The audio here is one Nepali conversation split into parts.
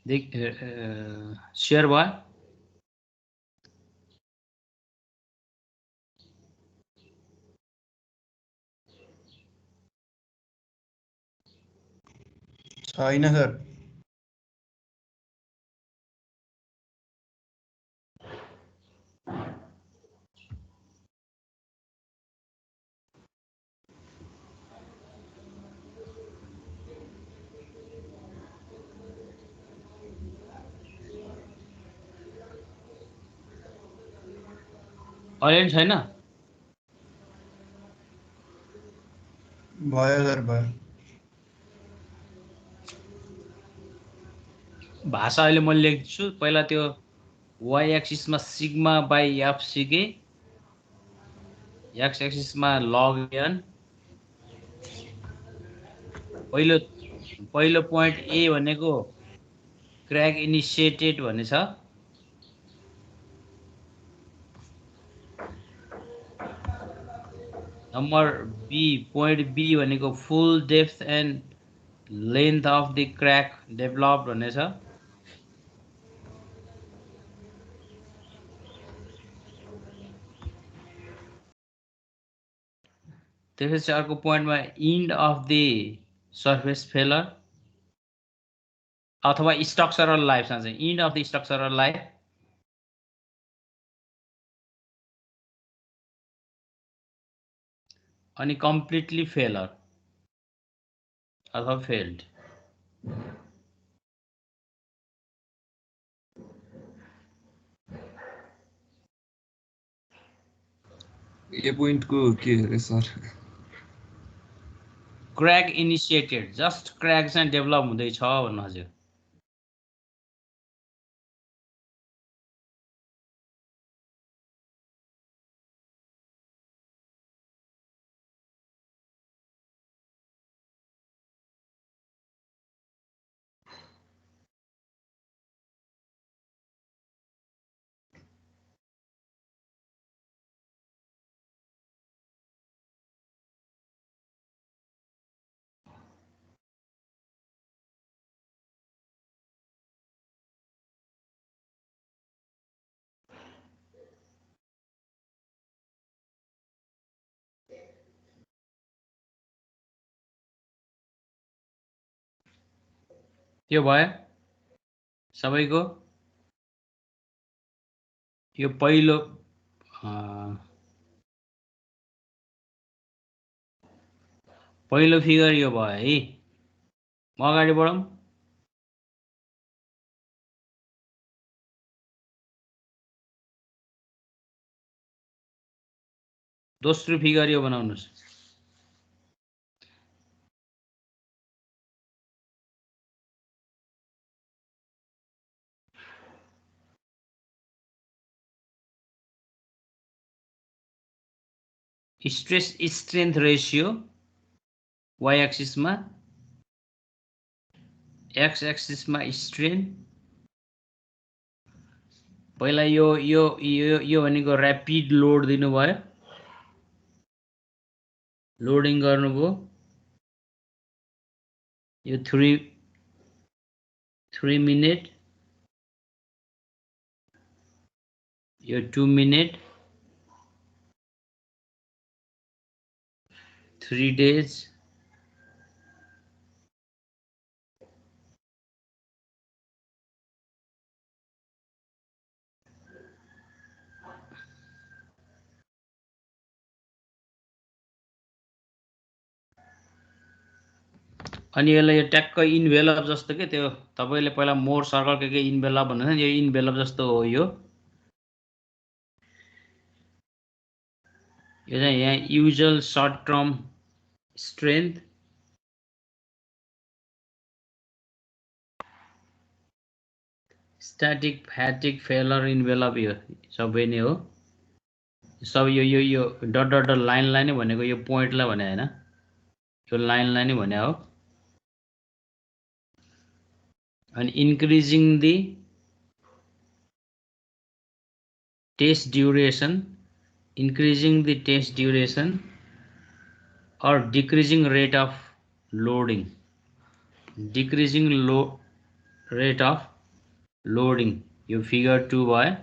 शेयर भयो छैन सर अहिले छैन भयो सर भयो भाषा अहिले मैले लेख्छु पहिला त्यो y एक्सिसमा सिग्मा बाइ एफ सिके x एक्सिसमा log n पहिलो पोइन्ट ए भनेको क्रैक इनिशिएटेड भन्ने छ नम्बर बी पोइन्ट बी भनेको full depth and length of the crack develop भन्ने छ त्यसपछि अर्को पोइन्टमा end of the surface failure अथवा स्ट्रक्चरल लाइफ चाहिँ end of the structural life अनि कम्प्लिटली फेलर अथवा फेल्ड ए पोइन्टको के अरे sir crack initiated just crack चाहिँ डेभलप हुँदैछ भन्नु हजुर यो भयो सबैको यो पहिलो फिगर यो भयो है म अगाडि बढौँ दोस्रो फिगर यो बनाउनुस् स्ट्रेस स्ट्रेन्थ रेशियो y एक्सिसमा x एक्सिसमा स्ट्रेन पहिला यो भनेको र्यापिड लोड दिनुभयो लोडिङ गर्नुभयो यो 3 मिनेट यो 2 मिनेट 3 days अनि यसलाई यो ट्याक्क इन्भेलप जस्तो के त्यो तपाईले पहिला मोर सर्कल के इन्भेलप भन्नुहुन्छ यो इन्भेलप जस्तो हो यो चाहिँ यहाँ usual short term strength static fatigue failure envelope यो सबै नै हो सब यो डट डट लाइनलाई नै भनेको यो पोइन्टलाई भने हैन यो लाइनलाई नै भने हो and increasing the test duration or decreasing rate of loading rate of loading यो फिगर 2 भयो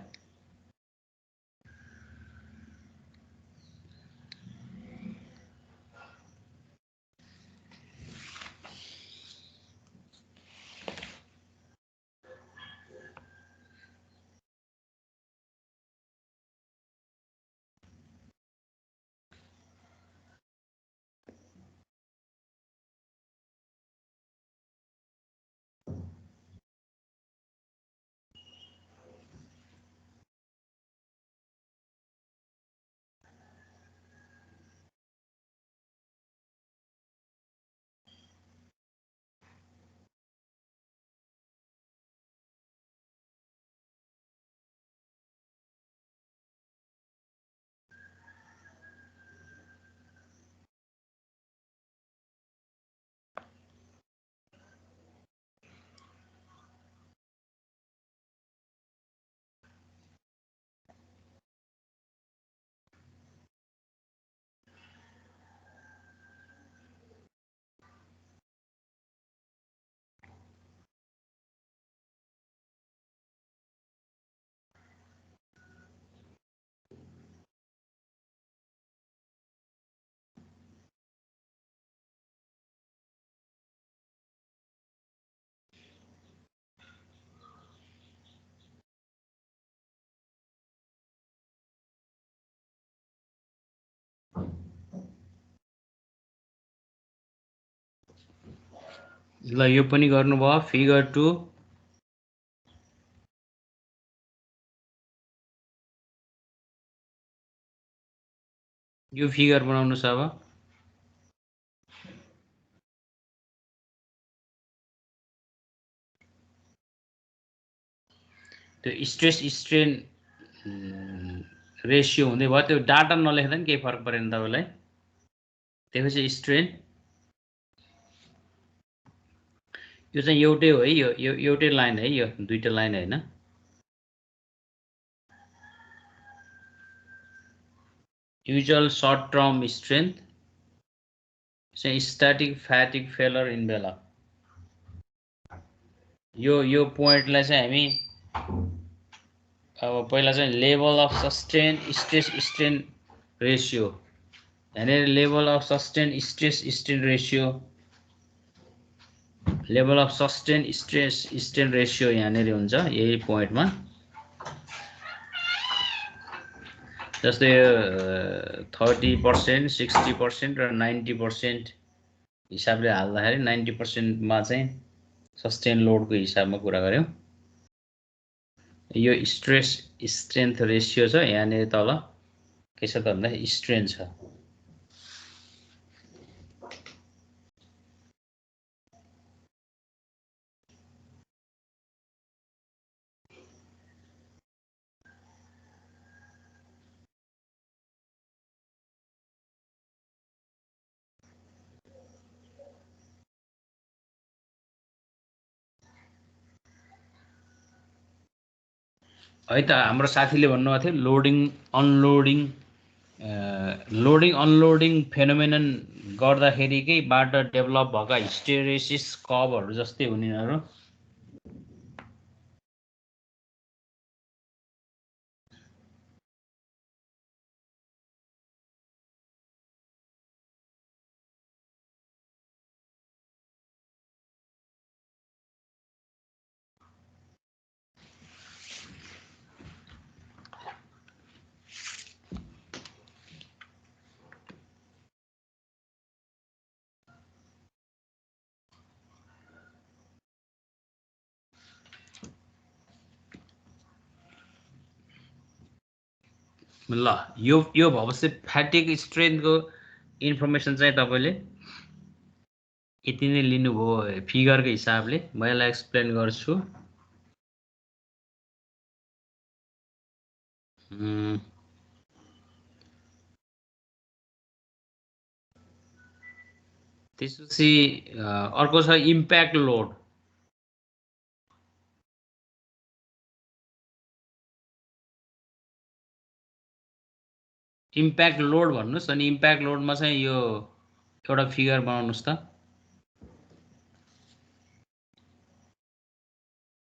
ल यो पनि गर्नुभयो फिगर 2 यो फिगर बनाउनुस् अब त्यो स्ट्रेस स्ट्रेन रेशियो हुँदै भयो त्यो डाटा नलेख्दा नि केही फरक परेन तपाईलाई त्यसपछि स्ट्रेन यो चाहिँ एउटै हो है यो एउटै लाइन है यो दुईटा लाइन हैन युजुअल सर्ट टर्म स्ट्रेन्थ चाहिँ स्ट्याटिक फ्याटिक फेलर इन बेला यो पोइन्टलाई चाहिँ हामी अब पहिला चाहिँ level of sustain stress strain ratio यहाँनिर level of sustain stress strain ratio level of sustain stress strain ratio यहाँनिर हुन्छ यही पोइन्टमा जस्तै 30%, 60% र 90% हिसाबले हाल्दाखेरि 90% मा चाहिँ सस्टेन लोडको हिसाबमा कुरा गर्यौं यो स्ट्रेस स्ट्रेन्थ रेशियो छ यहाँनिर तल के छ त भन्दा स्ट्रेन छ है त हाम्रो साथीले भन्नुभएको थियो लोडिङ अनलोडिङ फेनोमेनन गर्दाखेरिकैबाट डेभलप भएका हिस्टेरेसिस कर्भहरु जस्तै हुन् यिनीहरु ल यो भएपछि फ्याटिक स्ट्रेन्थको इन्फर्मेसन चाहिँ तपाईले यति नै लिनुभयो फिगरको हिसाबले म यसलाई एक्सप्लेन गर्छु त्यसपछि अर्को छ इम्प्याक्ट लोड इम्प्याक्ट लोड भन्नुस् अनि इम्प्याक्ट लोडमा चाहिँ यो एउटा फिगर बनाउनुस् त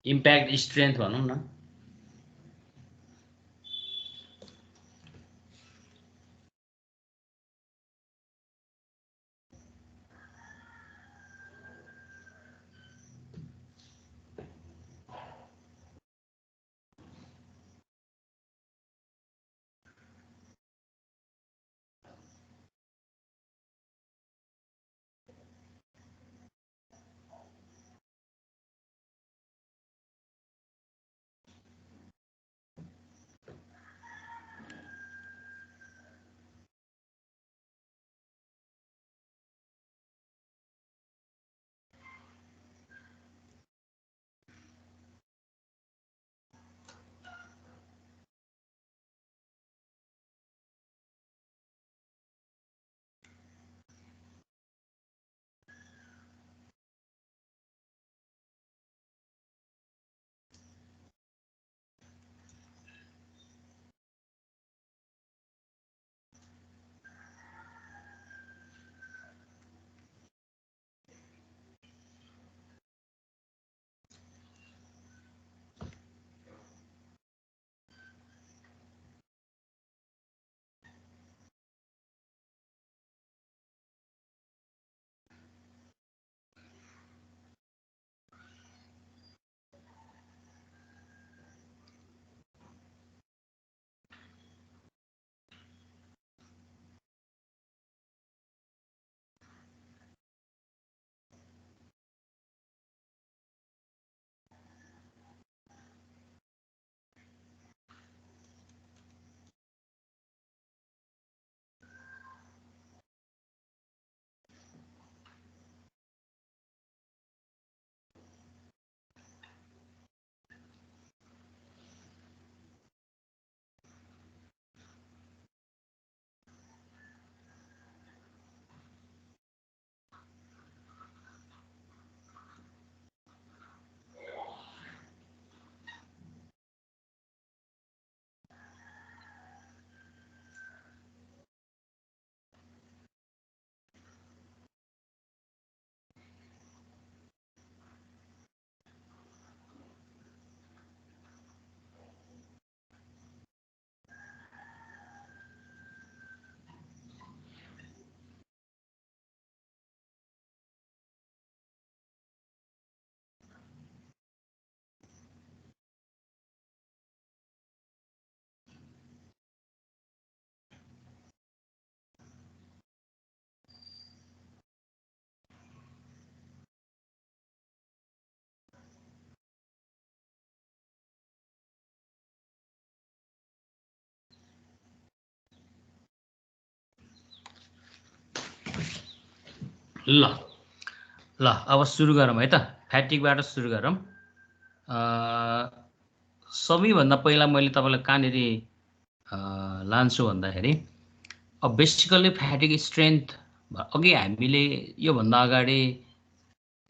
इम्प्याक्ट स्ट्रेन्थ भनौँ न। ल ल अब सुरु गरौँ है त। फ्याटिकबाट सुरु गरौँ। सबैभन्दा पहिला मैले तपाईँलाई कहाँनिर लान्छु भन्दाखेरि अब बेसिकल्ली फ्याटिक स्ट्रेन्थ अघि हामीले योभन्दा अगाडि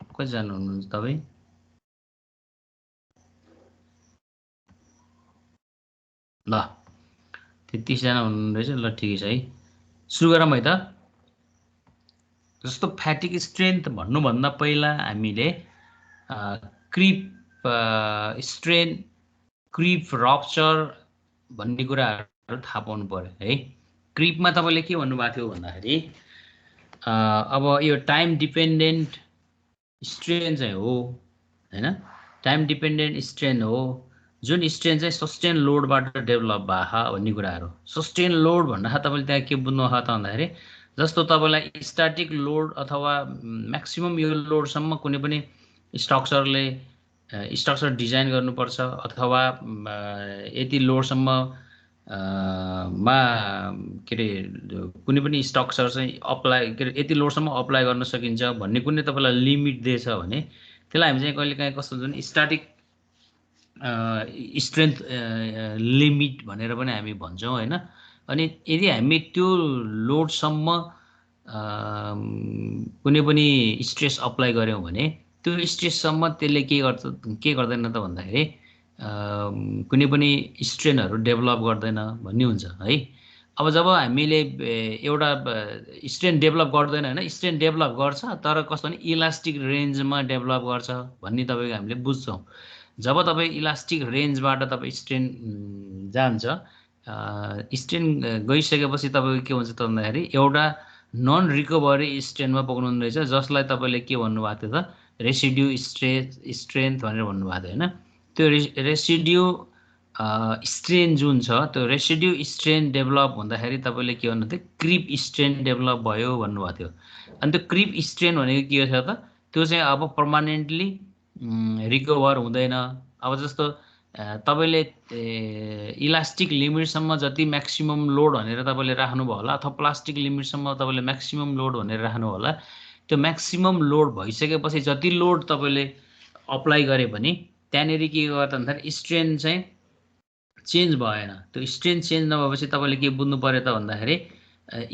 कतिजना हुनुहुन्छ तपाईँ? ल 33 जना हुनुहुँदैछ। ल ठिकै छ है, सुरु गरौँ है त। जस्तो फ्याटिक स्ट्रेन्थ भन्नुभन्दा पहिला हामीले क्रिप स्ट्रेन, क्रिप रप्चर भन्ने कुराहरू थाहा पाउनु पर्यो है। क्रिपमा तपाईँले के भन्नुभएको थियो भन्दाखेरि अब यो टाइम डिपेन्डेन्ट स्ट्रेन चाहिँ हो होइन, टाइम डिपेन्डेन्ट स्ट्रेन हो, जुन स्ट्रेन चाहिँ सस्टेन लोडबाट डेभलप भएको भन्ने कुराहरू। सस्टेन लोड भन्दाखेरि तपाईँले त्यहाँ के बुझ्नु भएको त भन्दाखेरि जस्तो तपाईँलाई स्ट्याटिक लोड अथवा म्याक्सिमम यो लोडसम्म कुनै पनि स्ट्रक्चरले स्ट्रक्चर डिजाइन गर्नुपर्छ अथवा यति लोडसम्म मा के अरे कुनै पनि स्ट्रक्चर चाहिँ अप्लाई के अरे यति लोडसम्म अप्लाई गर्न सकिन्छ भन्ने कुनै तपाईँलाई लिमिट दिएछ भने त्यसलाई हामी चाहिँ कहिलेकाहीँ कस्तो हुन्छ भने स्ट्याटिक स्ट्रेन्थ लिमिट भनेर पनि हामी भन्छौँ होइन। अनि यदि हामी त्यो लोडसम्म कुनै पनि स्ट्रेस अप्लाई गऱ्यौँ भने त्यो स्ट्रेससम्म त्यसले के गर्दैन त भन्दाखेरि कुनै पनि स्ट्रेनहरू डेभलप गर्दैन भन्ने हुन्छ है। अब जब हामीले एउटा स्ट्रेन डेभलप गर्दैन होइन, स्ट्रेन डेभलप गर्छ तर कस्तो भने इलास्टिक रेन्जमा डेभलप गर्छ भन्ने तपाईँको हामीले बुझ्छौँ। जब तपाईँ इलास्टिक रेन्जबाट तपाईँ स्ट्रेन जान्छ, स्ट्रेन गइसकेपछि तपाईँको के हुन्छ त भन्दाखेरि एउटा नन रिकभरी स्ट्रेनमा पुग्नु रहेछ, जसलाई तपाईँले के भन्नुभएको थियो त रेसिड्यु स्ट्रेन्थ भनेर भन्नुभएको थियो होइन। त्यो रेसिड्यु स्ट्रेन जुन छ त्यो रेसिड्यु स्ट्रेन डेभलप हुँदाखेरि तपाईँले के भन्नु थियो क्रिप स्ट्रेन डेभलप भयो भन्नुभएको थियो। अनि त्यो क्रिप स्ट्रेन भनेको के छ त, त्यो चाहिँ अब पर्मानेन्टली रिकभर हुँदैन। अब जस्तो तपाईँले इलास्टिक लिमिटसम्म जति म्याक्सिमम लोड भनेर तपाईँले राख्नुभयो होला, अथवा प्लास्टिक लिमिटसम्म तपाईँले म्याक्सिमम लोड भनेर राख्नु होला, त्यो म्याक्सिमम लोड भइसकेपछि जति लोड तपाईँले अप्लाई गरे पनि त्यहाँनिर के गर्छ भन्दाखेरि स्ट्रेन चाहिँ चेन्ज भएन। त्यो स्ट्रेन चेन्ज नभएपछि तपाईँले के बुझ्नु पर्यो त भन्दाखेरि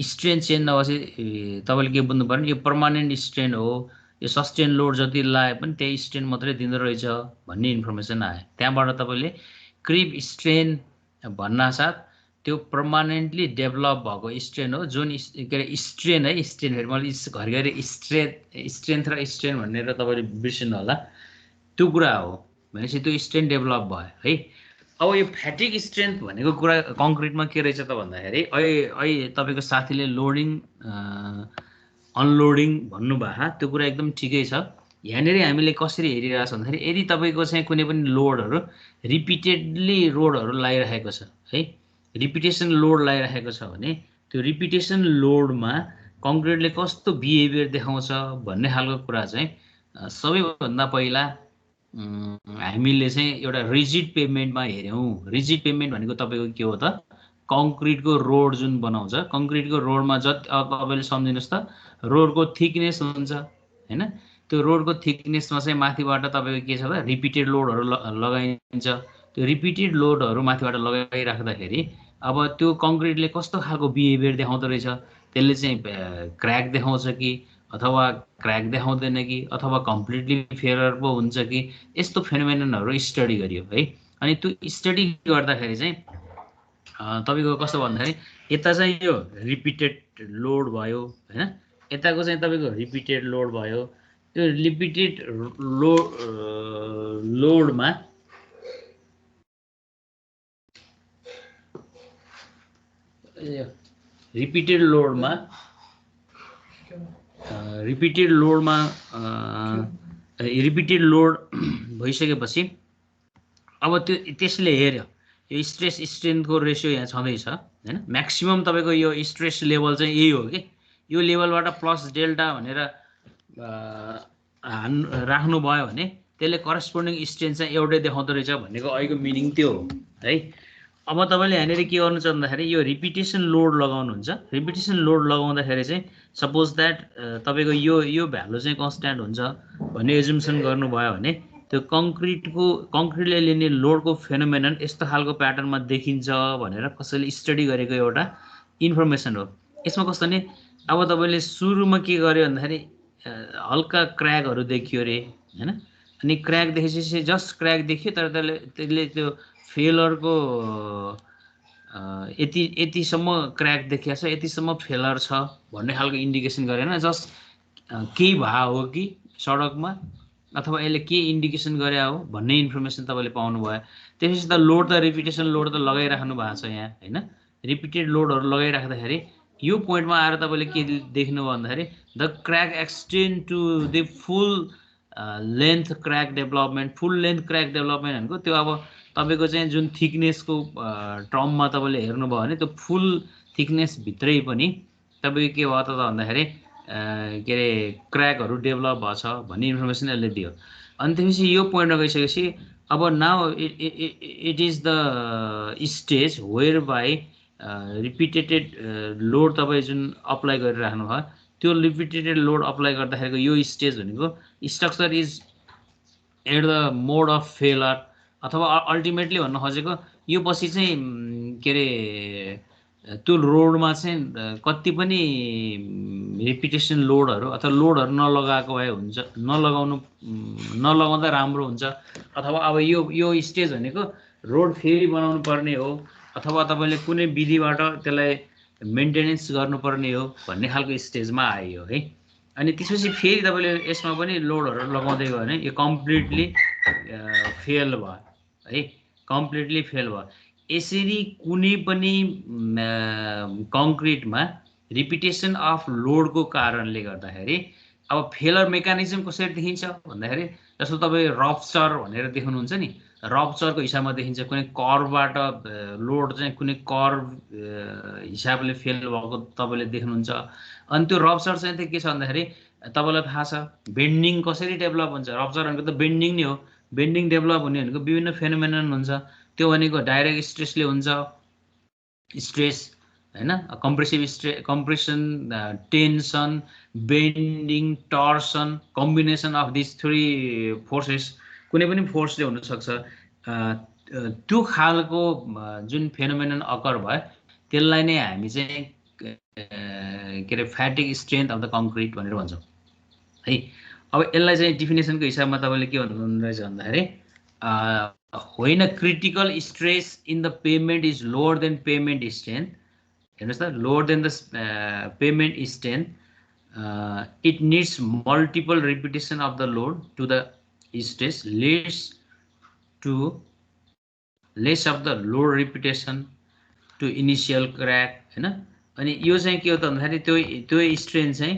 स्ट्रेन चेन्ज नभएपछि तपाईँले के बुझ्नु पर्यो, यो पर्मानेन्ट स्ट्रेन हो, यो सस्टेन लोड जति लाए पनि त्यही स्ट्रेन मात्रै दिँदो रहेछ भन्ने इन्फर्मेसन आयो। त्यहाँबाट तपाईँले क्रिप स्ट्रेन भन्नासाथ त्यो पर्मानेन्टली डेभलप भएको स्ट्रेन हो, जुन के अरे स्ट्रेन है, स्ट्रेन फेरि मैले घरिघरि स्ट्रेन्थ र स्ट्रेन भनेर तपाईँले बिर्सिनु होला, त्यो कुरा हो। भनेपछि त्यो स्ट्रेन डेभलप भयो है। अब यो फ्याटिक स्ट्रेन्थ भनेको कुरा कङ्क्रिटमा के रहेछ त भन्दाखेरि अहिले तपाईँको साथीले लोडिङ अनलोडिङ भन्नुभएको, त्यो कुरा एकदम ठिकै छ। यहाँनिर हामीले कसरी हेरिरहेको छ भन्दाखेरि यदि तपाईँको चाहिँ कुनै पनि लोडहरू रिपिटेडली लोडहरू लगाइरहेको छ है, रिपिटेसन लोड लगाइरहेको छ भने त्यो रिपिटेसन लोडमा कङ्क्रिटले कस्तो बिहेभियर देखाउँछ भन्ने खालको कुरा चाहिँ सबैभन्दा पहिला हामीले चाहिँ एउटा रिजिड पेभमेन्टमा हेऱ्यौँ। रिजिड पेभमेन्ट भनेको तपाईँको के हो त, कङ्क्रिटको रोड जुन बनाउँछ, कङ्क्रिटको रोडमा जति तपाईँले सम्झिनुहोस् त रोडको थिकनेस हुन्छ होइन, त्यो रोडको थिकनेसमा चाहिँ माथिबाट तपाईँको के छ त रिपिटेड लोडहरू लगाइन्छ। त्यो रिपिटेड लोडहरू माथिबाट लगाइराख्दाखेरि अब त्यो कङ्क्रिटले कस्तो खालको बिहेभियर देखाउँदो रहेछ, त्यसले चाहिँ क्र्याक देखाउँछ कि अथवा क्र्याक देखाउँदैन कि अथवा कम्प्लिटली फेलर पो हुन्छ कि, यस्तो फेनोमेननहरू स्टडी गरियो है। अनि त्यो स्टडी गर्दाखेरि चाहिँ तपाईँको कस्तो भन्दाखेरि यता चाहिँ यो रिपिटेड लोड भयो होइन, यताको चाहिँ तपाईँको रिपिटेड लोड भयो। त्यो रिपिटेड लोडमा रिपिटेड लोड भइसकेपछि अब त्यसले हेऱ्यो यो स्ट्रेस स्ट्रेन्थको रेसियो यहाँ छँदैछ होइन, म्याक्सिमम तपाईँको यो स्ट्रेस लेभल चाहिँ यही हो कि यो लेभलबाट प्लस डेल्टा भनेर राख्नुभयो भने त्यसले करस्पोन्डिङ स्ट्रेन्थ चाहिँ एउटै देखाउँदो रहेछ भनेको अहिलेको मिनिङ त्यो हो है। अब तपाईँले यहाँनिर के गर्नु छ भन्दाखेरि यो रिपिटेसन लोड लगाउनुहुन्छ, रिपिटेसन लोड लगाउँदाखेरि चाहिँ सपोज द्याट तपाईँको यो भ्यालु चाहिँ कन्स्ट्यान्ट हुन्छ भन्ने एजुम्सन गर्नुभयो भने त्यो कङ्क्रिटले लिने लोडको फेनोमेनन यस्तो खालको प्याटर्नमा देखिन्छ भनेर कसैले स्टडी गरेको एउटा इन्फर्मेसन हो। यसमा कस्तो नि अब तपाईँले सुरुमा के गर्यो भन्दाखेरि हल्का क्र्याकहरू देखियो अरे होइन, अनि क्र्याक देखेपछि जस्ट क्र्याक देखियो तर त्यसले त्यो फेलरको यतिसम्म क्र्याक देखिया छ, यतिसम्म फेलर छ भन्ने खालको इन्डिकेसन गरेन, जस्ट केही भए हो कि सडकमा अथवा यसले के इन्डिकेसन गरे हो भन्ने इन्फर्मेसन तपाईँले पाउनुभयो। त्यसपछि त लोड त रिपिटेसन लोड त लगाइराख्नु भएको छ यहाँ होइन, रिपिटेड लोडहरू लगाइराख्दाखेरि यो पोइन्टमा आएर तपाईँले के देख्नुभयो भन्दाखेरि the crack extend to the full length crack development. Full length crack development भनेको त्यो अब तपाईँको चाहिँ जुन थिकनेसको टर्ममा तपाईँले हेर्नुभयो भने त्यो फुल थिकनेसभित्रै पनि तपाईँको के भयो त भन्दाखेरि के अरे क्र्याकहरू डेभलप भएको छ भन्ने इन्फर्मेसन यसले दियो। अनि त्यसपछि यो पोइन्टमा गइसकेपछि अब now it is the stage where by repeated load तपाईँ जुन अप्लाई गरिराख्नु भयो त्यो रिपिटेटेड लोड अप्लाई गर्दाखेरिको यो स्टेज भनेको structure is at the mode of failure, अथवा अल्टिमेटली भन्न खोजेको यो पछि चाहिँ के अरे त्यो रोडमा चाहिँ कति पनि रिपिटेसन लोडहरू अथवा लोडहरू नलगाएको भए हुन्छ, नलगाउँदा राम्रो हुन्छ, अथवा अब यो स्टेज भनेको रोड फेरि बनाउनु पर्ने हो अथवा तपाईँले कुनै विधिबाट त्यसलाई मेन्टेनेन्स गर्नुपर्ने हो भन्ने खालको स्टेजमा आयो है। अनि त्यसपछि फेरि तपाईले यसमा पनि लोडहरु लगाउँदै गयो भने यो कम्प्लिटली फेल भयो है, कम्प्लिटली फेल भयो। यसरी कुनै पनि कङ्क्रिटमा रिपिटेसन अफ लोडको कारणले गर्दाखेरि अब फेलर मेकानिजम कसरी देखिन्छ भन्दाखेरि जस्तो तपाईँ रप्चर भनेर देख्नुहुन्छ नि, रप्चरको हिसाबमा देखिन्छ। कुनै कर्वबाट लोड चाहिँ कुनै कर्व हिसाबले फेल भएको तपाईँले देख्नुहुन्छ। अनि त्यो रप्चर चाहिँ के छ भन्दाखेरि तपाईँलाई थाहा छ बेन्डिङ कसरी डेभलप हुन्छ। रप्चर भनेको त बेन्डिङ नै हो। बेन्डिङ डेभलप हुने भनेको विभिन्न फेनोमेनन हुन्छ। त्यो भनेको डाइरेक्ट स्ट्रेसले हुन्छ, स्ट्रेस हैन, compression, tension, bending, torsion, combination of this three forces, कुनै पनि फोर्सले हुनसक्छ। त्यो खालको जुन फेनोमेनन अकर भयो त्यसलाई नै हामी चाहिँ के अरे fatigue strength of the concrete भनेर भन्छौँ है। अब यसलाई चाहिँ डिफिनेसनको हिसाबमा तपाईँले के भन्नु रहेछ भन्दाखेरि when a critical stress in the pavement is lower than pavement strength, हेर्नुहोस् त, lower than the pavement strength, it needs multiple repetition of the load to the stress leads to less of the load repetition to initial crack हैन। अनि यो चाहिँ के हो त भन्दाखेरि त्यो स्ट्रेन चाहिँ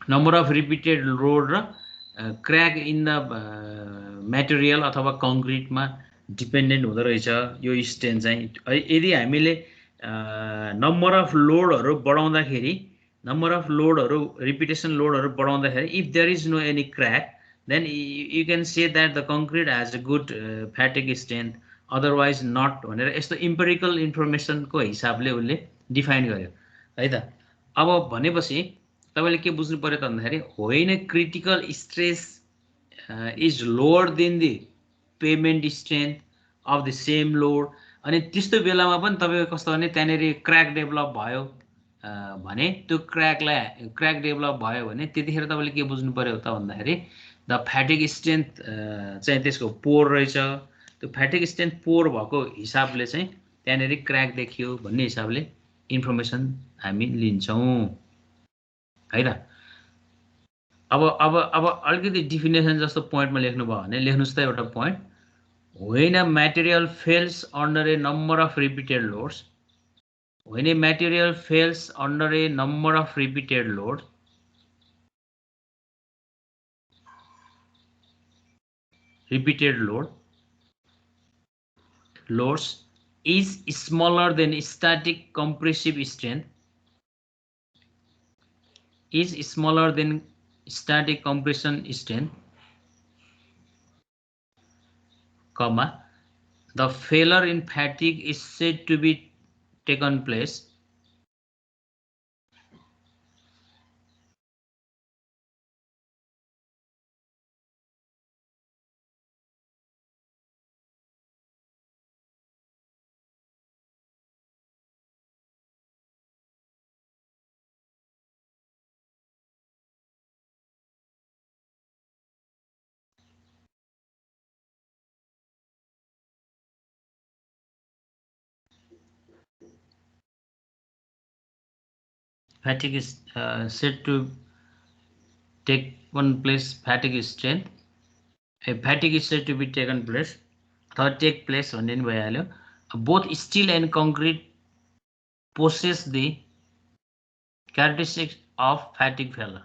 नम्बर अफ रिपिटेड लोड र क्र्याक इन द मटेरियल अथवा कङ्क्रिटमा डिपेन्डेन्ट हुँदो रहेछ यो स्ट्रेन चाहिँ। यदि हामीले नम्बर अफ लोडहरू बढाउँदाखेरि, नम्बर अफ लोडहरू रिपिटेसन लोडहरू बढाउँदाखेरि if there is no any crack then you can say that the concrete has a good fatigue strength, otherwise not भनेर यस्तो इम्पेरिकल इन्फर्मेसनको हिसाबले उसले डिफाइन गर्यो है त। अब भनेपछि तपाईले के बुझ्नु पर्यो त भन्दाखेरि होइन critical stress is lower than the payment strength of the same load. अनि त्यस्तो बेलामा पनि तपाईँको कस्तो भने त्यहाँनिर क्र्याक डेभलप भयो भने त्यो क्र्याक डेभलप भयो भने त्यतिखेर तपाईँले के बुझ्नु पर्यो त भन्दाखेरि द फ्याटिक स्ट्रेन्थ चाहिँ त्यसको पोर रहेछ। त्यो फ्याटिक स्ट्रेन्थ पोर भएको हिसाबले चाहिँ त्यहाँनिर क्र्याक देखियो भन्ने हिसाबले इन्फर्मेसन हामी लिन्छौँ है त। अब अलिकति डिफिनेसन जस्तो पोइन्टमा लेख्नुभयो भने लेख्नुहोस् त एउटा point. When a material fails under a number of repeated loads, when a material fails under a number of repeated loads, loads is smaller than static compressive strength, is smaller than static compression strength, comma, the failure in fatigue is said to be taken place fatigue is said to take one place fatigue strength, a fatigue is said to be taken place or take place भन्ने नि भइहाल्यो। both steel and concrete possess the characteristics of fatigue failure।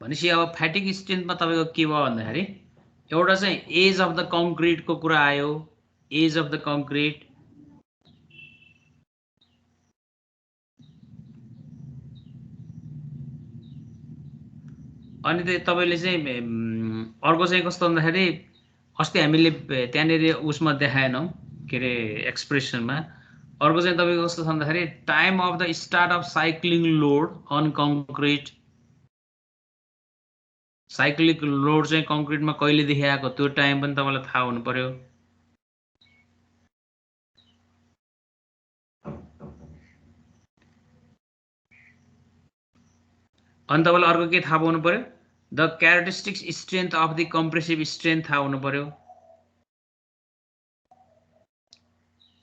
भनेपछि अब फ्याटिक स्ट्रेन्थमा तपाईँको के भयो भन्दाखेरि एउटा चाहिँ एज अफ द कङ्क्रिटको कुरा आयो, एज अफ द कङ्क्रिट। अनि तपाईँले चाहिँ अर्को चाहिँ कस्तो भन्दाखेरि अस्ति हामीले त्यहाँनिर उसमा देखाएनौँ के अरे एक्सप्रेसनमा। अर्को चाहिँ तपाईँको कस्तो छ भन्दाखेरि time of the start of cycling load on concrete. Cyclic load चाहिँ कङ्क्रिटमा कहिलेदेखि आएको त्यो टाइम पनि तपाईँलाई थाहा हुनु पर्यो। अनि तपाईँलाई अर्को के थाहा पाउनु पर्यो the characteristics strength of the compressive strength थाहा हुनु पर्यो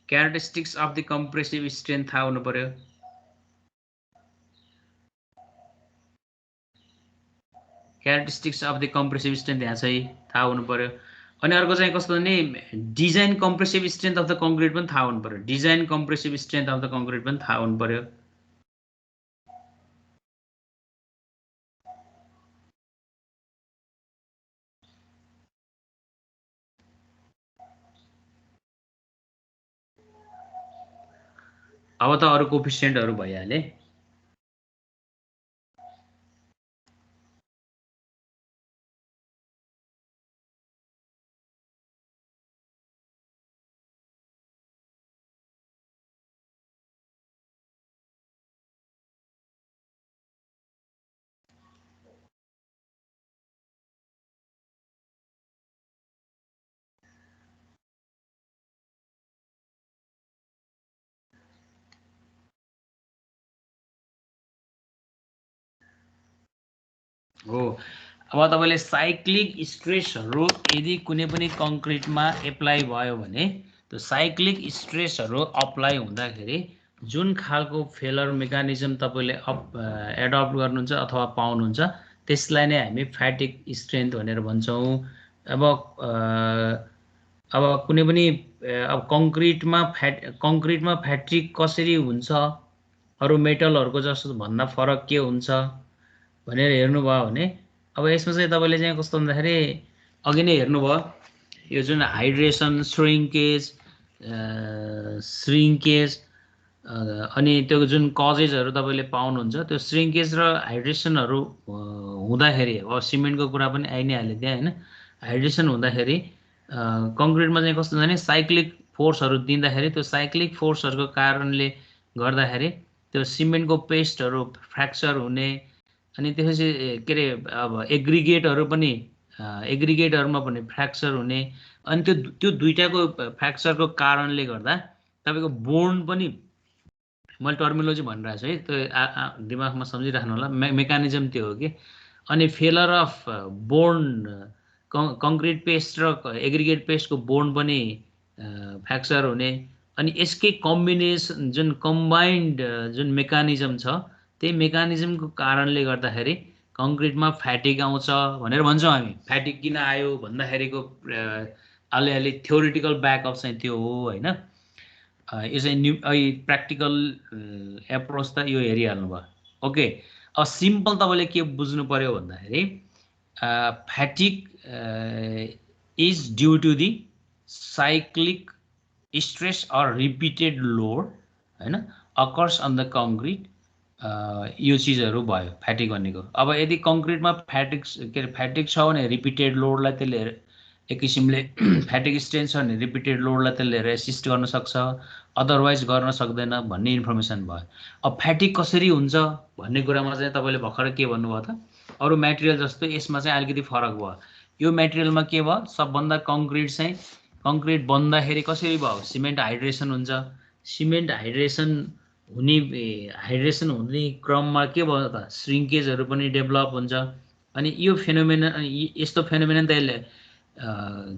characteristics of the compressive strength थाहा हुनु पर्यो characteristics of the compressive strength यहाँ चाहिँ थाहा हुनु पर्यो अनि अर्को चाहिँ कस्तो भने design compressive strength of the concrete पनि थाहा हुनु पर्यो design compressive strength of the concrete पनि थाहा हुनु पर्यो अब त अरु कोफिसिएन्टहरु भइहाले हो अब तपाईले साइक्लिक स्ट्रेसहरु यदि कुनै पनि कंक्रिटमा एप्लाई भयो भने त्यो साइक्लिक स्ट्रेसहरु अप्लाई हुँदाखेरि जुन खालको फेलर मेकानिजम तपाईले एडप्ट गर्नुहुन्छ अथवा पाउनुहुन्छ त्यसलाई नै हामी फ्याटिक स्ट्रेन्थ भनेर भन्छौं अब कुनै पनि अब कंक्रिटमा फ्याटिक कसरी हुन्छ अरु मेटलहरुको जस्तो भन्दा फरक के हुन्छ भनेर हेर्नु भयो भने अब यसमा चाहिँ तपाईले चाहिँ कस्तो भन्दाखेरि अघि नै हेर्नु भयो यो जुन हाइड्रेसन श्रिङ्केज अनि त्यो जुन कजेजहरु तपाईले पाउनुहुन्छ त्यो श्रिङ्केज र हाइड्रेसनहरु हुँदाखेरि अब सिमेन्टको कुरा पनि आइ नै हाल्यो त्यहाँ हैन हाइड्रेसन हुँदाखेरि कंक्रिटमा चाहिँ कस्तो भने साइक्लिक फोर्सहरु दिँदाखेरि त्यो साइक्लिक फोर्सहरुको कारणले गर्दाखेरि त्यो सिमेन्टको पेस्टहरु फ्र्याक्चर हुने अनि त्यसपछि के रे अब एग्रिगेटहरुमा पनि फ्र्याक्चर हुने अनि त्यो दुईटाको फ्र्याक्चरको कारणले गर्दा तपाईको बोन्ड पनि मैले टर्मिनोलोजी भनिरहेछु है त्यो दिमागमा सम्झिराख्नु होला मेकानिजम त्यो हो कि अनि failure of bond concrete paste र एग्रिगेट पेस्टको बोन्ड पनि फ्र्याक्चर हुने अनि यसकै कम्बिनेसन जुन कम्बाइन्ड जुन मेकानिजम छ त्यही मेकानिजमको कारणले गर्दाखेरि कंक्रिटमा फ्याटिक आउँछ भनेर भन्छौं हामी फ्याटिक किन आयो भन्दाखेरिको अलि थ्योरेटिकल ब्याकअप चाहिँ त्यो हो हैन यो चाहिँ प्र्याक्टिकल एप्रोच त यो हेरिहाल्नु भयो ओके अब सिम्पल तपाईले के बुझ्नु पर्यो भन्दाखेरि fatigue is due to the cyclic stress or repeated load हैन अकर्स अन द कंक्रिट यो चीजहरु भयो फ्याटिक भनेको अब यदि कंक्रिटमा फ्याटिक छ भने रिपिटेड लोडलाई त्यसले एक किसिमले फ्याटिक स्ट्रेन्थ छ भने रिपिटेड लोडलाई त्यसले रेसिस्ट गर्न सक्छ अदरवाइज गर्न सक्दैन भन्ने इन्फर्मेसन भयो अब फ्याटिक कसरी हुन्छ भन्ने कुरामा चाहिँ तपाईले भर्खर के भन्नुभयो त अरु मटेरियल जस्तो यसमा चाहिँ अलिकति फरक भयो यो मटेरियलमा के भयो सबभन्दा कंक्रिट बन्दाखेरि कसरी भयो सिमेन्ट हाइड्रेसन हुन्छ सिमेन्ट हाइड्रेसन हुने क्रममा के भयो त श्रिङ्केजहरु पनि डेभलप हुन्छ अनि यो फेनोमेना यस्तो फेनोमेना त यसले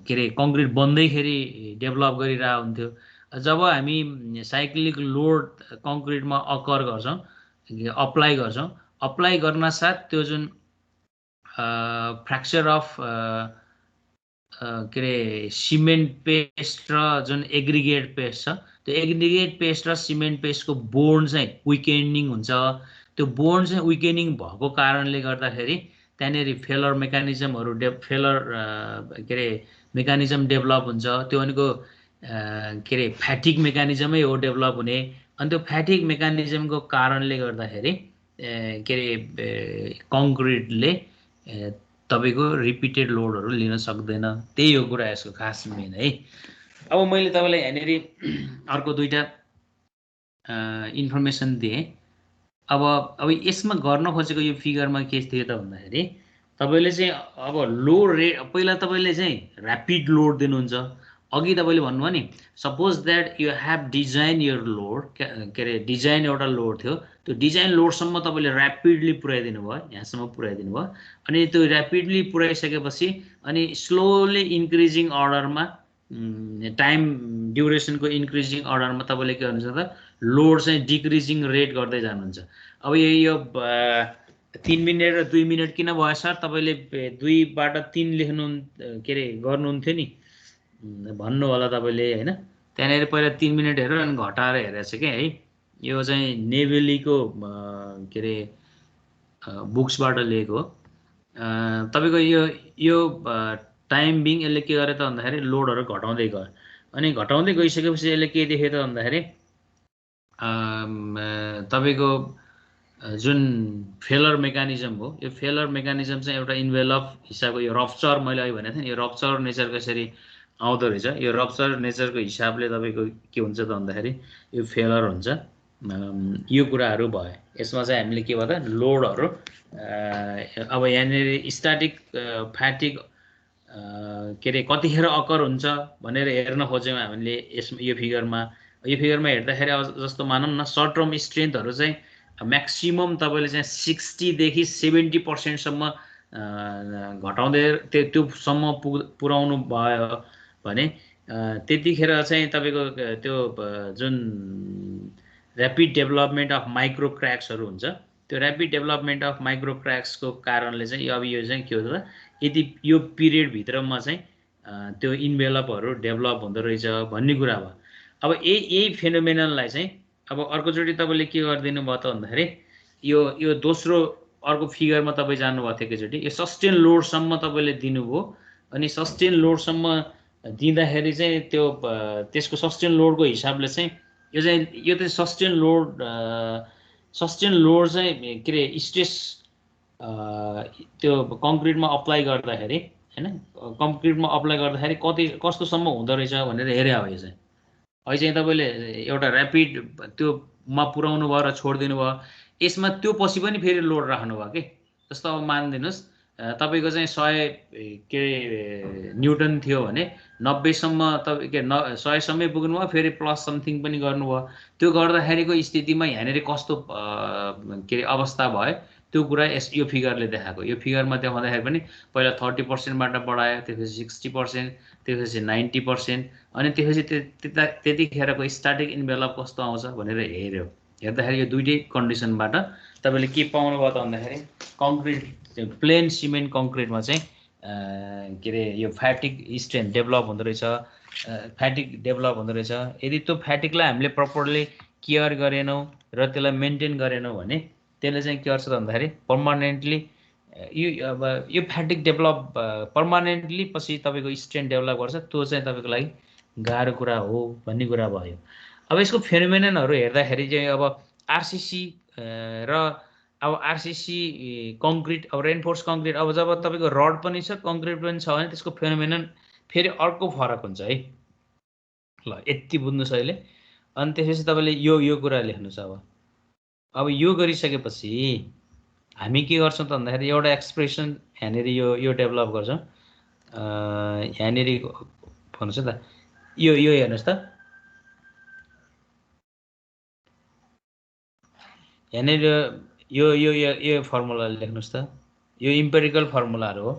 के रे कंक्रिट बन्दैखेरि डेभलप गरिरा हुन्थ्यो जब हामी साइक्लिक लोड कंक्रिटमा अकर गर्छौं अप्लाई गर्न साथ त्यो जुन फ्र्याक्चर अफ के रे सिमेन्ट पेस्ट र जुन एग्रिगेट पेस्ट छ त्यो एग्रिगेट पेस्ट र सिमेन्ट पेस्टको बोन्ड चाहिँ विकेनिङ हुन्छ त्यो बोन्ड चाहिँ विकेनिङ भएको कारणले गर्दाखेरि त्यहाँनेरि फेलर मेकानिजमहरु मेकानिजम डेभलप हुन्छ त्यो भनेको के रे फ्याटिक मेकानिजमै हो डेभलप हुने अनि त्यो फ्याटिक मेकानिजमको कारणले गर्दाखेरि के रे कंक्रिटले तपाईको रिपिटेड लोडहरु लिन सक्दैन त्यही हो कुरा यसको खास मेन है अब मैले तपाईलाई हेनेरी अर्को दुईटा इन्फर्मेसन दिए अब यसमा गर्न खोजेको यो फिगरमा के थियो त भन्दाखेरि तपाईले चाहिँ अब लोड रेट पहिला तपाईले चाहिँ र्यापिड लोड दिनुहुन्छ अघि तपाईँले भन्नुभयो नि suppose that you have design your load के अरे डिजाइन एउटा लोड थियो त्यो डिजाइन लोडसम्म तपाईँले ऱ्यापिडली पुऱ्याइदिनु भयो यहाँसम्म पुऱ्याइदिनु भयो अनि त्यो ऱ्यापिडली पुऱ्याइसकेपछि अनि स्लोली इन्क्रिजिङ अर्डरमा टाइम ड्युरेसनको इन्क्रिजिङ अर्डरमा तपाईँले के गर्नुहुन्छ त लोड चाहिँ डिक्रिजिङ रेट गर्दै जानुहुन्छ अब यो 3 मिनट र 2 मिनट किन भयो सर तपाईँले 2 बाट 3 लेख्नु के अरे गर्नुहुन्थ्यो नि भन्नु होला तपाईँले हैन त्यहाँनिर पहिला 3 मिनट हेरेर अनि घटाएर हेरेछ के है यो चाहिँ नेभेलीको के अरे बुक्सबाट लिएको हो तपाईँको यो टाइम बिङ यसले के गरे त भन्दाखेरि लोडहरू घटाउँदै गयो अनि घटाउँदै गइसकेपछि यसले के देख्यो त भन्दाखेरि तपाईँको जुन फेलर मेकानिजम हो यो फेलर मेकानिजम चाहिँ एउटा इन्भेलप हिसाबको यो रप्चर मैले अघि भनेको थिएँ नि यो रप्चर नेचरको यसरी आउँदो रहेछ यो रप्चर नेचरको हिसाबले तपाईँको के हुन्छ त भन्दाखेरि यो फेलर हुन्छ यो कुराहरू भयो यसमा चाहिँ हामीले के भयो त लोडहरू अब यहाँनिर स्ट्याटिक फ्याटिक के अरे कतिखेर अकर हुन्छ भनेर हेर्न खोज्यौँ हामीले यो फिगरमा हेर्दाखेरि अब जस्तो मानौँ न सर्ट टर्म स्ट्रेन्थहरू चाहिँ म्याक्सिमम तपाईँले चाहिँ 60 देखि 70% घटाउँदै त्योसम्म पुर्याउनु भयो भने त्यतिखेर चाहिँ तपाईँको त्यो जुन ऱ्यापिड डेभलपमेन्ट अफ माइक्रो क्र्याक्सहरू हुन्छ त्यो ऱ्यापिड डेभलपमेन्ट अफ माइक्रो क्र्याक्सको कारणले चाहिँ अब यो चाहिँ के हो त यदि यो पिरियडभित्रमा चाहिँ त्यो इन्भेलपहरू डेभलप हुँदो रहेछ भन्ने कुरा भयो अब यही फेनोमेननलाई चाहिँ अब अर्कोचोटि तपाईँले के गरिदिनु भयो त भन्दाखेरि यो दोस्रो अर्को फिगरमा तपाईँ जानुभएको थियो एकैचोटि यो सस्टेन लोडसम्म तपाईँले दिनुभयो अनि सस्टेन लोडसम्म दिँदाखेरि चाहिँ त्यो त्यसको सस्टेन लोडको हिसाबले चाहिँ यो चाहिँ सस्टेन लोड चाहिँ के अरे स्ट्रेस त्यो कङ्क्रिटमा अप्लाई गर्दाखेरि हैन कङ्क्रिटमा अप्लाई गर्दाखेरि कस्तोसम्म हुँदो रहेछ भनेर हेरे हो यो चाहिँ अहिले चाहिँ तपाईँले एउटा ऱ्यापिड त्योमा पुर्याउनु भयो र छोडिदिनु भयो यसमा त्यो पछि पनि फेरि लोड राख्नु भयो कि जस्तो अब मानिदिनुहोस् तपाईँको चाहिँ 100 के अरे न्युटन थियो भने 90सम्म तपाईँ के 100सम्मै पुग्नुभयो फेरि प्लस समथिङ पनि गर्नुभयो त्यो गर्दाखेरिको स्थितिमा यहाँनिर कस्तो के अरे अवस्था भयो त्यो कुरा यो फिगरले देखाएको यो फिगरमा देखाउँदाखेरि पनि पहिला 30%बाट बढायो त्यसपछि 60% त्यसपछि 90% अनि त्यसपछि त्यतिखेरको स्ट्याटिक इन्भेलप कस्तो आउँछ भनेर हेर्यो हेर्दाखेरि यो दुईटै कन्डिसनबाट तपाईँले के पाउनुभयो त भन्दाखेरि कङ्क्रिट प्लेन सिमेन्ट कङ्क्रिटमा चाहिँ के अरे यो फ्याटिक स्ट्रेन्थ डेभलप हुँदो रहेछ फ्याटिक डेभलप हुँदो रहेछ यदि त्यो फ्याटिकलाई हामीले प्रपरली केयर गरेनौँ र त्यसलाई मेन्टेन गरेनौँ भने त्यसले चाहिँ के गर्छ त भन्दाखेरि पर्मानेन्टली यो फ्याटिक डेभलप पर्मानेन्टली पछि तपाईँको स्ट्रेन्थ डेभलप गर्छ त्यो चाहिँ तपाईँको लागि गाह्रो कुरा हो भन्ने कुरा भयो अब यसको फेनोमेननहरू हेर्दाखेरि चाहिँ अब आरसिसी र अब आरसिसी कङ्क्रिट अब रेनफोर्स कङ्क्रिट अब जब तपाईँको रड पनि छ कङ्क्रिट पनि छ भने त्यसको फेनोमेनन फेरि अर्को फरक हुन्छ है ल यति बुझ्नुहोस् अहिले अनि त्यसपछि तपाईँले यो कुरा लेख्नुहोस् अब यो गरिसकेपछि हामी के गर्छौँ त भन्दाखेरि एउटा एक्सप्रेसन यहाँनिर यो डेभलप गर्छौँ यहाँनिर भन्नुहोस् त यो हेर्नुहोस् त यहाँनिर यो फर्मुला लेख्नुहोस् त यो इम्पेरिकल फर्मुलाहरू हो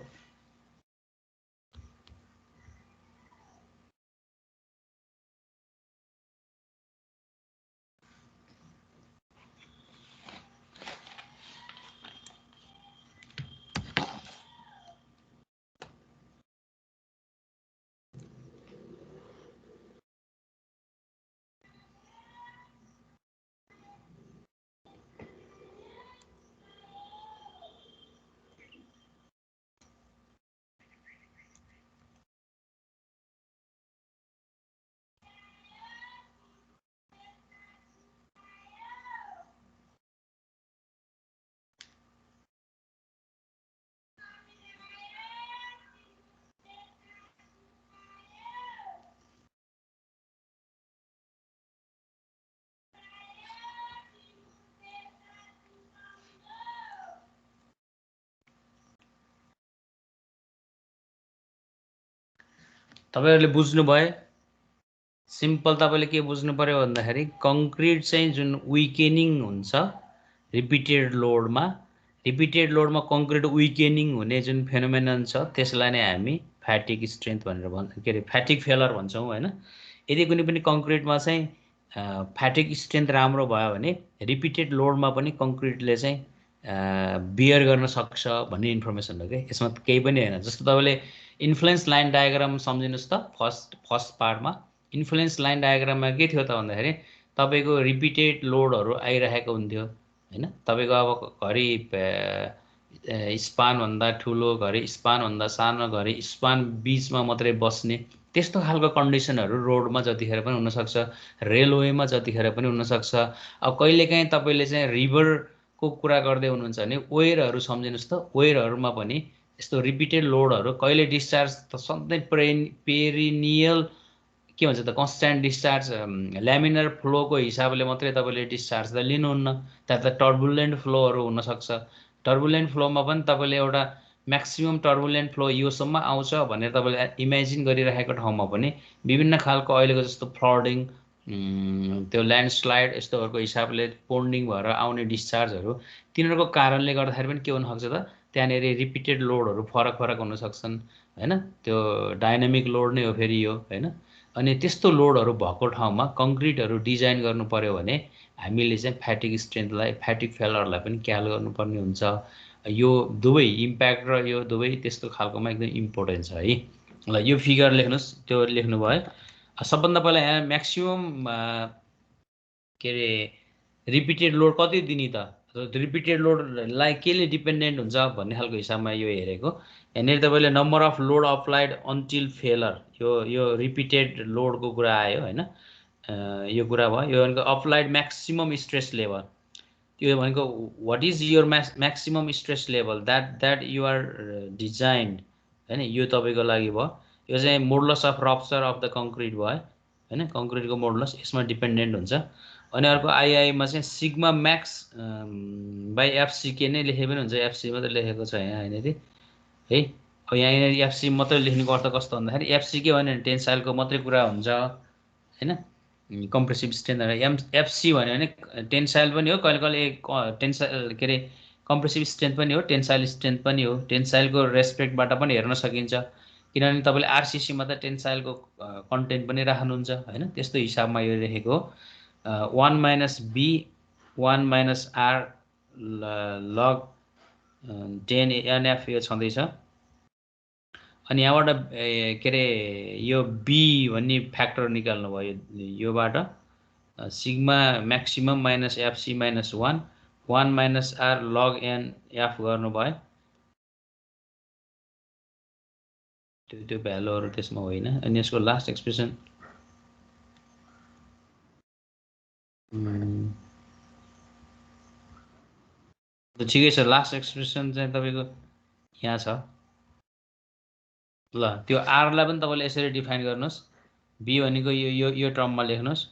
तपाईहरुले बुझ्नुभयो सिम्पल तपाईले के बुझ्नु पर्यो भन्दाखेरि कंक्रीट चाहिँ जुन विकेनिङ हुन्छ रिपिटेड लोडमा कंक्रीट विकेनिङ हुने जुन फेनोमेनन छ त्यसलाई नै हामी फ्याटिक स्ट्रेन्थ भनेर के रे फ्याटिक फेलर भन्छौं हैन यदि कुनै पनि कंक्रीटमा चाहिँ फ्याटिक स्ट्रेन्थ राम्रो भयो भने रिपिटेड लोडमा पनि कंक्रीटले चाहिँ बियर गर्न सक्छ भन्ने इन्फर्मेसन हो के यसमा केही पनि हैन जस्तो तपाईले इन्फ्लुएन्स लाइन डायग्राम सम्झिनुस् त फर्स्ट पार्टमा इन्फ्लुएन्स लाइन डायग्राममा के थियो त भन्दाखेरि तपाईको रिपिटेड लोडहरु आइरहेको हुन्थ्यो हैन तपाईको अब घरि स्पान भन्दा ठुलो घरि स्पान भन्दा सानो घरि स्पान बीचमा मात्रै बस्ने त्यस्तो खालको कन्डिसनहरु रोडमा जतिखेर पनि हुन सक्छ रेलवेमा जतिखेर पनि हुन सक्छ अब कहिलेकाहीँ तपाईले चाहिँ रिभरको कुरा गर्दै हुनुहुन्छ भने वेयरहरु सम्झिनुस् त वेयरहरुमा पनि यस्तो रिपिटेड लोडहरु कहिले डिस्चार्ज त सधैँ पेरिनियल के भन्छ त कन्स्ट्यान्ट डिस्चार्ज ल्यामिनर फ्लोको हिसाबले मात्रै तपाईले डिस्चार्ज त लिनुहुन्न त्यहाँ त टर्बुलेन्ट फ्लोहरु हुन सक्छ टर्बुलेन्ट फ्लोमा पनि तपाईले एउटा म्याक्सिमम टर्बुलेन्ट फ्लो योसम्म आउँछ भनेर तपाईले इमेजिन गरिरहेको ठाउँमा पनि विभिन्न खालको अहिलेको जस्तो फ्लडिङ त्यो ल्यान्डस्लाइड यस्तोहरुको हिसाबले पोन्डिङ भएर आउने डिस्चार्जहरु तिनीहरुको कारणले गर्दाखेरि पनि के हुन सक्छ त त्यहाँनेरि रिपिटेड लोडहरु फरक फरक हुन सक्छन् हैन त्यो डायनामिक लोड नै हो फेरि यो हैन अनि त्यस्तो लोडहरु भएको ठाउँमा कंक्रीटहरु डिजाइन गर्नु पर्यो भने हामीले चाहिँ फ्याटिक स्ट्रेन्थलाई फ्याटिक फेलरलाई पनि क्याल गर्नुपर्ने हुन्छ यो दुवै इम्प्याक्ट र यो दुवै त्यस्तो खालकोमा एकदम इम्पोर्टेन्ट छ है ल यो फिगर लेख्नुस् त्यो लेख्नु भयो सबभन्दा पहिला यहाँ म्याक्सिमम के रे रिपिटेड लोड कति दिने त रिपिटेड लोडलाई केले डिपेन्डेन्ट हुन्छ भन्ने खालको हिसाबमा यो हेरेको यहाँनिर तपाईले number of load applied until failure यो रिपिटेड लोडको कुरा आयो हैन यो कुरा भयो यो भनेको अप्लाइड म्याक्सिमम स्ट्रेस लेभल यो भनेको what is your maximum stress level that you are designed हैन यो तपाईको लागि भयो यो चाहिँ modulus of rupture of the concrete भयो हैन कंक्रीटको मोडुलस यसमा डिपेन्डेन्ट हुन्छ अनि अर्को आईआई मा चाहिँ सिग्मा मैक्स बाइ एफसीके नै लेखे पनि हुन्छ एफसी मात्र लेखेको छ यहाँ हैन है अब यहाँ एफसी मात्र लेख्नुको अर्थ कस्तो भन्दाखेरि एफसी के भन्यो भने टेन्साइलको मात्रै कुरा हुन्छ हैन कम्प्रेसिभ स्ट्रेन्थ एफसी भन्यो भने टेन्साइल पनि हो कहिले कहिले टेन्साइल के रे कम्प्रेसिभ स्ट्रेन्थ पनि हो टेन्साइल स्ट्रेन्थ पनि हो टेन्साइलको रेस्पेक्टबाट पनि हेर्न सकिन्छ किनभने तपाईले आरसीसी मा त टेन्साइलको कन्टेन्ट पनि राख्नुहुन्छ हैन त्यस्तो हिसाबमा यो लेखेको 1 - b 1 - r log 10 nf यो छँदैछ अनि यहाँबाट के रे यो b भन्ने फ्याक्टर निकाल्नु भयो योबाट sigma maximum minus FC minus 1 1 - r log n f गर्नु भयो त्यो भ्यालुहरु त्यसमा होइन अनि यसको लास्ट एक्सप्रेसन त ठिकै छ लास्ट एक्सप्रेसन चाहिँ तपाईको यहाँ छ ल त्यो r लाई पनि तपाईले यसरी डिफाइन गर्नुस् b भनेको यो टर्ममा लेख्नुस्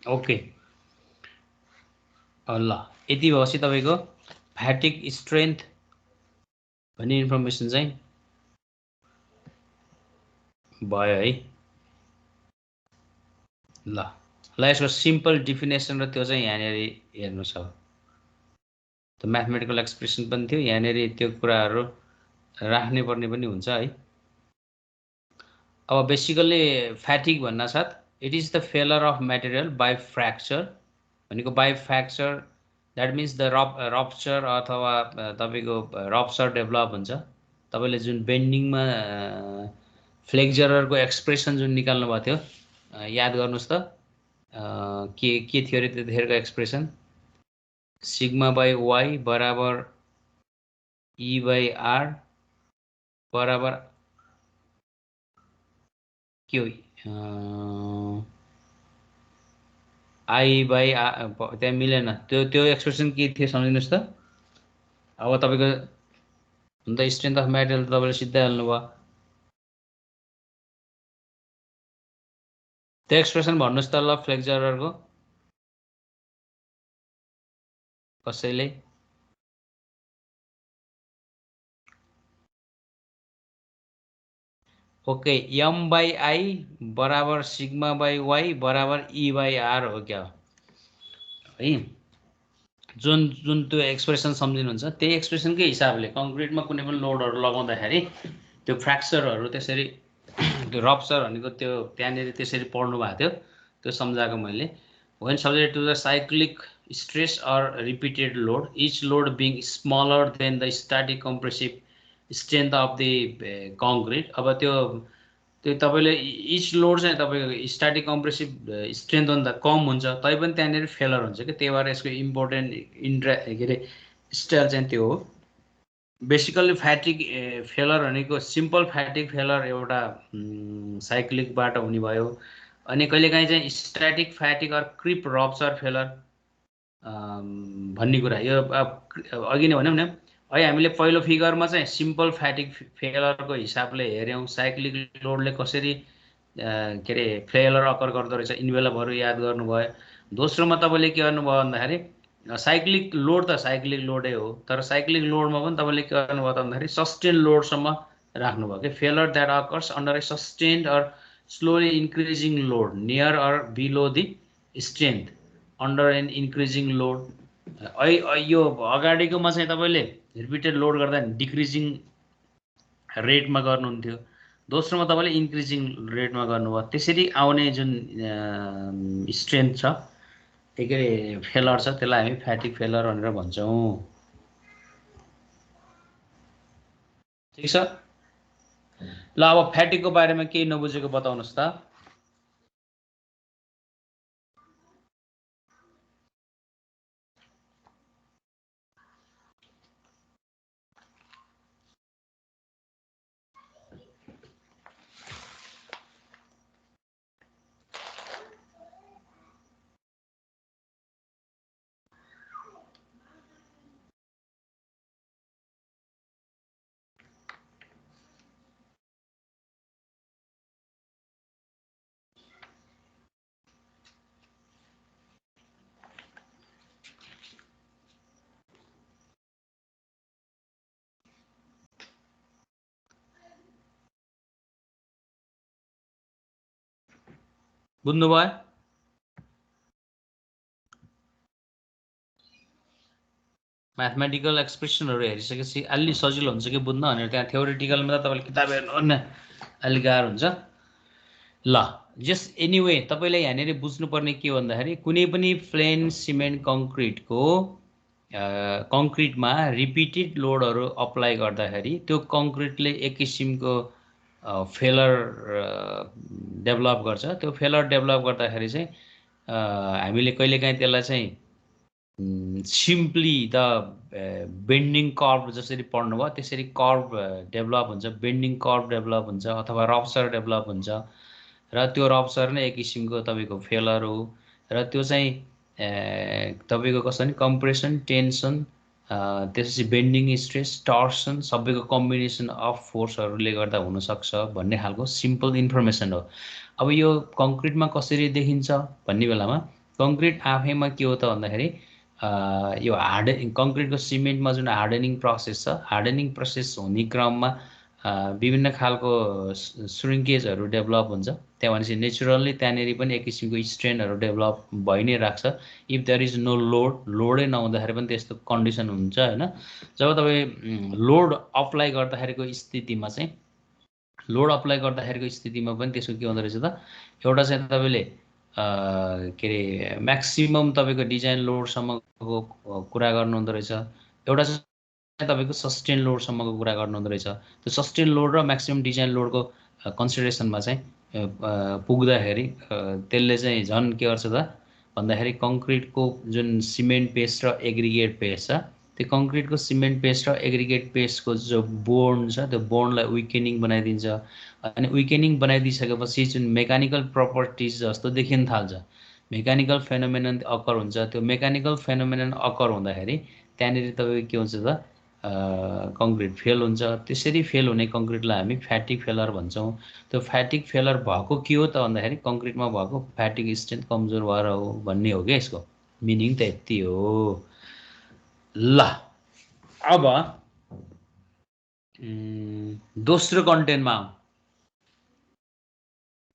ओके ल यति भएपछि तपाईको फ्याटिक स्ट्रेन्थ भन्ने इन्फर्मेसन चाहिँ भयो है ल यसको सिम्पल डेफिनेसन र त्यो चाहिँ यहाँनेरि हेर्नुस् अब त्यो म्याथमेटिकल एक्सप्रेसन पनि थियो यहाँनिर त्यो कुराहरू राख्नै पर्ने पनि हुन्छ है। अब बेसिकली फ्याटिग भन्नासाथ it is the failure of material by fracture भनेको by fracture that means the rupture अथवा तपाईँको रप्चर डेभलप हुन्छ। तपाईँले जुन बेन्डिङमा फ्लेक्चररको एक्सप्रेसन जुन निकाल्नु भएको थियो याद गर्नुहोस् त के थियो अरे त्यतिखेरको एक्सप्रेसन सिग्मा बाई वाई बराबर ई बाई आर बराबर के हो आई बाई त्यहाँ मिलेन त्यो एक्सप्रेसन के थियो सम्झिनुहोस् त। अब तपाईँको हुन त स्ट्रेन्थ अफ मेटेरियल तपाईँले सिधै हाल्नुभयो त्यो एक्सप्रेसन भन्नुहोस् त ल फ्लेक्चररको कसैले। ओके एम बाई आई बराबर सिग्मा बाई वाई बराबर ई बाई आर हो क्या है। जुन जुन त्यो एक्सप्रेसन सम्झिनुहुन्छ त्यही एक्सप्रेसनकै हिसाबले कङ्क्रिटमा कुनै पनि लोडहरू लगाउँदाखेरि त्यो फ्र्याक्चरहरू त्यसरी त्यो रप्चर भनेको त्यो त्यहाँनिर त्यसरी पढ्नु भएको थियो त्यो सम्झाएको मैले। When subject to the cyclic stress or repeated load each load being smaller than the static compressive strength of the concrete. अब त्यो तपाईँले इच लोड चाहिँ तपाईँको स्ट्याटिक कम्प्रेसिभ स्ट्रेन्थभन्दा कम हुन्छ तै पनि त्यहाँनिर फेलर हुन्छ कि त्यही भएर यसको इम्पोर्टेन्ट के अरे स्टाइल चाहिँ त्यो हो। बेसिकल्ली फ्याटिक फेलर भनेको सिम्पल फ्याटिक फेलर एउटा साइक्लिकबाट हुने भयो अनि कहिलेकाहीँ चाहिँ static fatigue or क्रिप rupture failure भन्ने कुरा यो अघि नै भन्यौँ न। है हामीले पहिलो फिगरमा चाहिँ सिम्पल फ्याटिक फेलरको हिसाबले हेऱ्यौँ साइक्लिक लोडले कसरी के अरे फेलर अकर गर्दो रहेछ इन्भेलपहरू याद गर्नुभयो। दोस्रोमा तपाईँले के गर्नुभयो भन्दाखेरि साइक्लिक लोड त साइक्लिक लोडै हो तर साइक्लिक लोडमा पनि तपाईँले के गर्नुभयो त भन्दाखेरि सस्टेन लोडसम्म राख्नुभयो कि failure that occurs under a sustained or slowly increasing load near or below the strength under an increasing load. यो अगाडिकोमा चाहिँ तपाईँले रिपिटेड लोड गर्दा डिक्रिजिङ रेटमा गर्नुहुन्थ्यो दोस्रोमा तपाईँले इन्क्रिजिङ रेटमा गर्नुभयो त्यसरी आउने जुन स्ट्रेन्थ छ के अरे फेलर छ त्यसलाई हामी फ्याटिक फेलर भनेर भन्छौँ। ठिक छ ल अब फ्याटिकको बारेमा केही नबुझेको बताउनुहोस् त। बुझ्नुभयो? म्याथमेटिकल एक्सप्रेसनहरू हेरिसकेपछि अलि सजिलो हुन्छ कि बुझ्न भनेर त्यहाँ थ्योरिटिकलमा त तपाईँले किताब हेर्नु अलि गाह्रो हुन्छ। ल जस्ट एनिवे तपाईँले यहाँनिर बुझ्नुपर्ने के भन्दाखेरि कुनै पनि प्लेन सिमेन्ट कङ्क्रिटको कङ्क्रिटमा रिपिटेड लोडहरू अप्लाई गर्दाखेरि त्यो कङ्क्रिटले एक किसिमको फेलर डेभलप गर्छ। त्यो फेलर डेभलप गर्दाखेरि चाहिँ हामीले कहिलेकाहीँ त्यसलाई चाहिँ सिम्पली द बेन्डिङ कर्भ जसरी पढ्नुभयो त्यसरी कर्भ डेभलप हुन्छ बेन्डिङ कर्भ डेभलप हुन्छ अथवा रप्चर डेभलप हुन्छ र त्यो रप्चर नै एक किसिमको तपाईँको फेलर हो र त्यो चाहिँ तपाईँको कस्तो भने कम्प्रेसन टेन्सन त्यसपछि बेन्डिङ स्ट्रेस टर्सन सबैको कम्बिनेसन अफ फोर्सहरूले गर्दा हुनसक्छ भन्ने खालको सिम्पल इन्फर्मेसन हो। अब यो कङ्क्रिटमा कसरी देखिन्छ भन्ने बेलामा कङ्क्रिट आफैमा के हो त भन्दाखेरि यो कङ्क्रिटको सिमेन्टमा जुन हार्डनिङ प्रोसेस छ हार्डनिङ प्रोसेस हुने क्रममा विभिन्न खालको श्रिङ्केजहरू डेभलप हुन्छ। त्यहाँ भनेपछि नेचुरल्ली त्यहाँनिर पनि एक किसिमको स्ट्रेनहरू डेभलप भइ नै राख्छ। इफ देयर इज नो लोडै नहुँदाखेरि पनि त्यस्तो कन्डिसन हुन्छ होइन। जब तपाईँ लोड अप्लाई गर्दाखेरिको स्थितिमा चाहिँ पनि त्यसको के हुँदो रहेछ त, एउटा चाहिँ तपाईँले के अरे म्याक्सिमम तपाईँको डिजाइन लोडसम्मको कुरा गर्नुहुँदो रहेछ, एउटा चाहिँ तपाईँको सस्टेन लोडसम्मको कुरा गर्नुहुँदो रहेछ। त्यो सस्टेन लोड र म्याक्सिमम डिजाइन लोडको कन्सिडरेसनमा चाहिँ पुग्दाखेरि त्यसले चाहिँ झन् के गर्छ त भन्दाखेरि कङ्क्रिटको जुन सिमेन्ट पेस्ट र एग्रिगेट पेस्ट छ, त्यो कङ्क्रिटको सिमेन्ट पेस्ट र एग्रिगेट पेस्टको जो बोन्ड छ त्यो बोन्डलाई विकेनिङ बनाइदिन्छ। अनि विकेनिङ बनाइदिइसकेपछि जुन मेकानिकल प्रपर्टिज जस्तो देखिन थाल्छ, मेकानिकल फेनोमेनन अकर हुन्छ। त्यो मेकानिकल फेनोमेनन अकर हुँदाखेरि त्यहाँनिर तपाईँको के हुन्छ त कङ्क्रिट फेल हुन्छ। त्यसरी फेल हुने कङ्क्रिटलाई हामी फ्याटिक फेलर भन्छौँ। त्यो फ्याटिक फेलर भएको के हो त भन्दाखेरि कङ्क्रिटमा भएको फ्याटिक स्ट्रेन्थ कमजोर भएर हो भन्ने हो क्या यसको मिनिङ त यति हो। ल अब दोस्रो कन्टेन्टमा आउँ।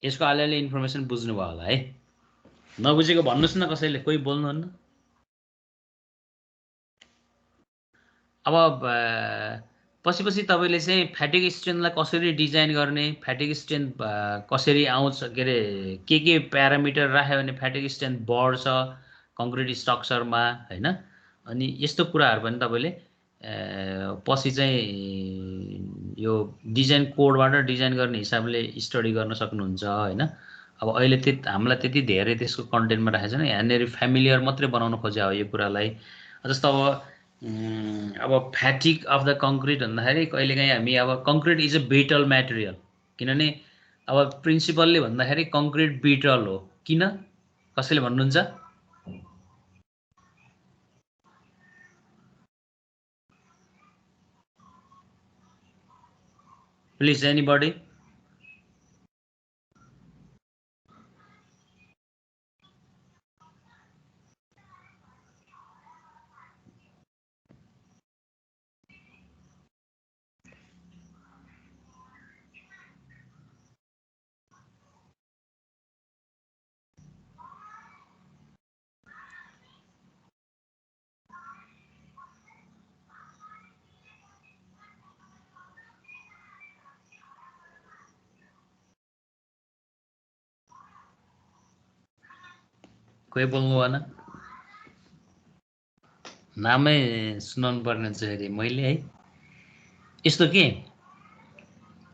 यसको अलिअलि इन्फर्मेसन बुझ्नुभयो होला है, नबुझेको भन्नुहोस् न कसैले, कोही बोल्नुहुन्न। अब पछि तपाईँले चाहिँ फ्याटिक स्ट्रेन्थलाई कसरी डिजाइन गर्ने, फ्याटिक स्ट्रेन्थ कसरी आउँछ, के अरे के प्यारामिटर राख्यो भने फ्याटिक स्ट्रेन्थ बढ्छ कङ्क्रिट स्ट्रक्चरमा होइन। अनि यस्तो कुराहरू पनि तपाईँले पछि चाहिँ यो डिजाइन कोडबाट डिजाइन गर्ने हिसाबले स्टडी गर्न सक्नुहुन्छ होइन। अब अहिले हामीलाई त्यति धेरै त्यसको कन्टेन्टमा राखेको छैन, यहाँनिर फ्यामिलियर मात्रै बनाउन खोज्या हो यो कुरालाई। जस्तो अब फ्याटिक अफ द कङ्क्रिट भन्दाखेरि कहिलेकाहीँ हामी अब concrete is a brittle material, किनभने अब प्रिन्सिपल्ली भन्दाखेरि कङ्क्रिट ब्रिटल हो। किन कसैले भन्नुहुन्छ? Please anybody? कोही बोल्नु भएन? नामै सुनाउनु पर्ने चाहिँ मैले है। यस्तो के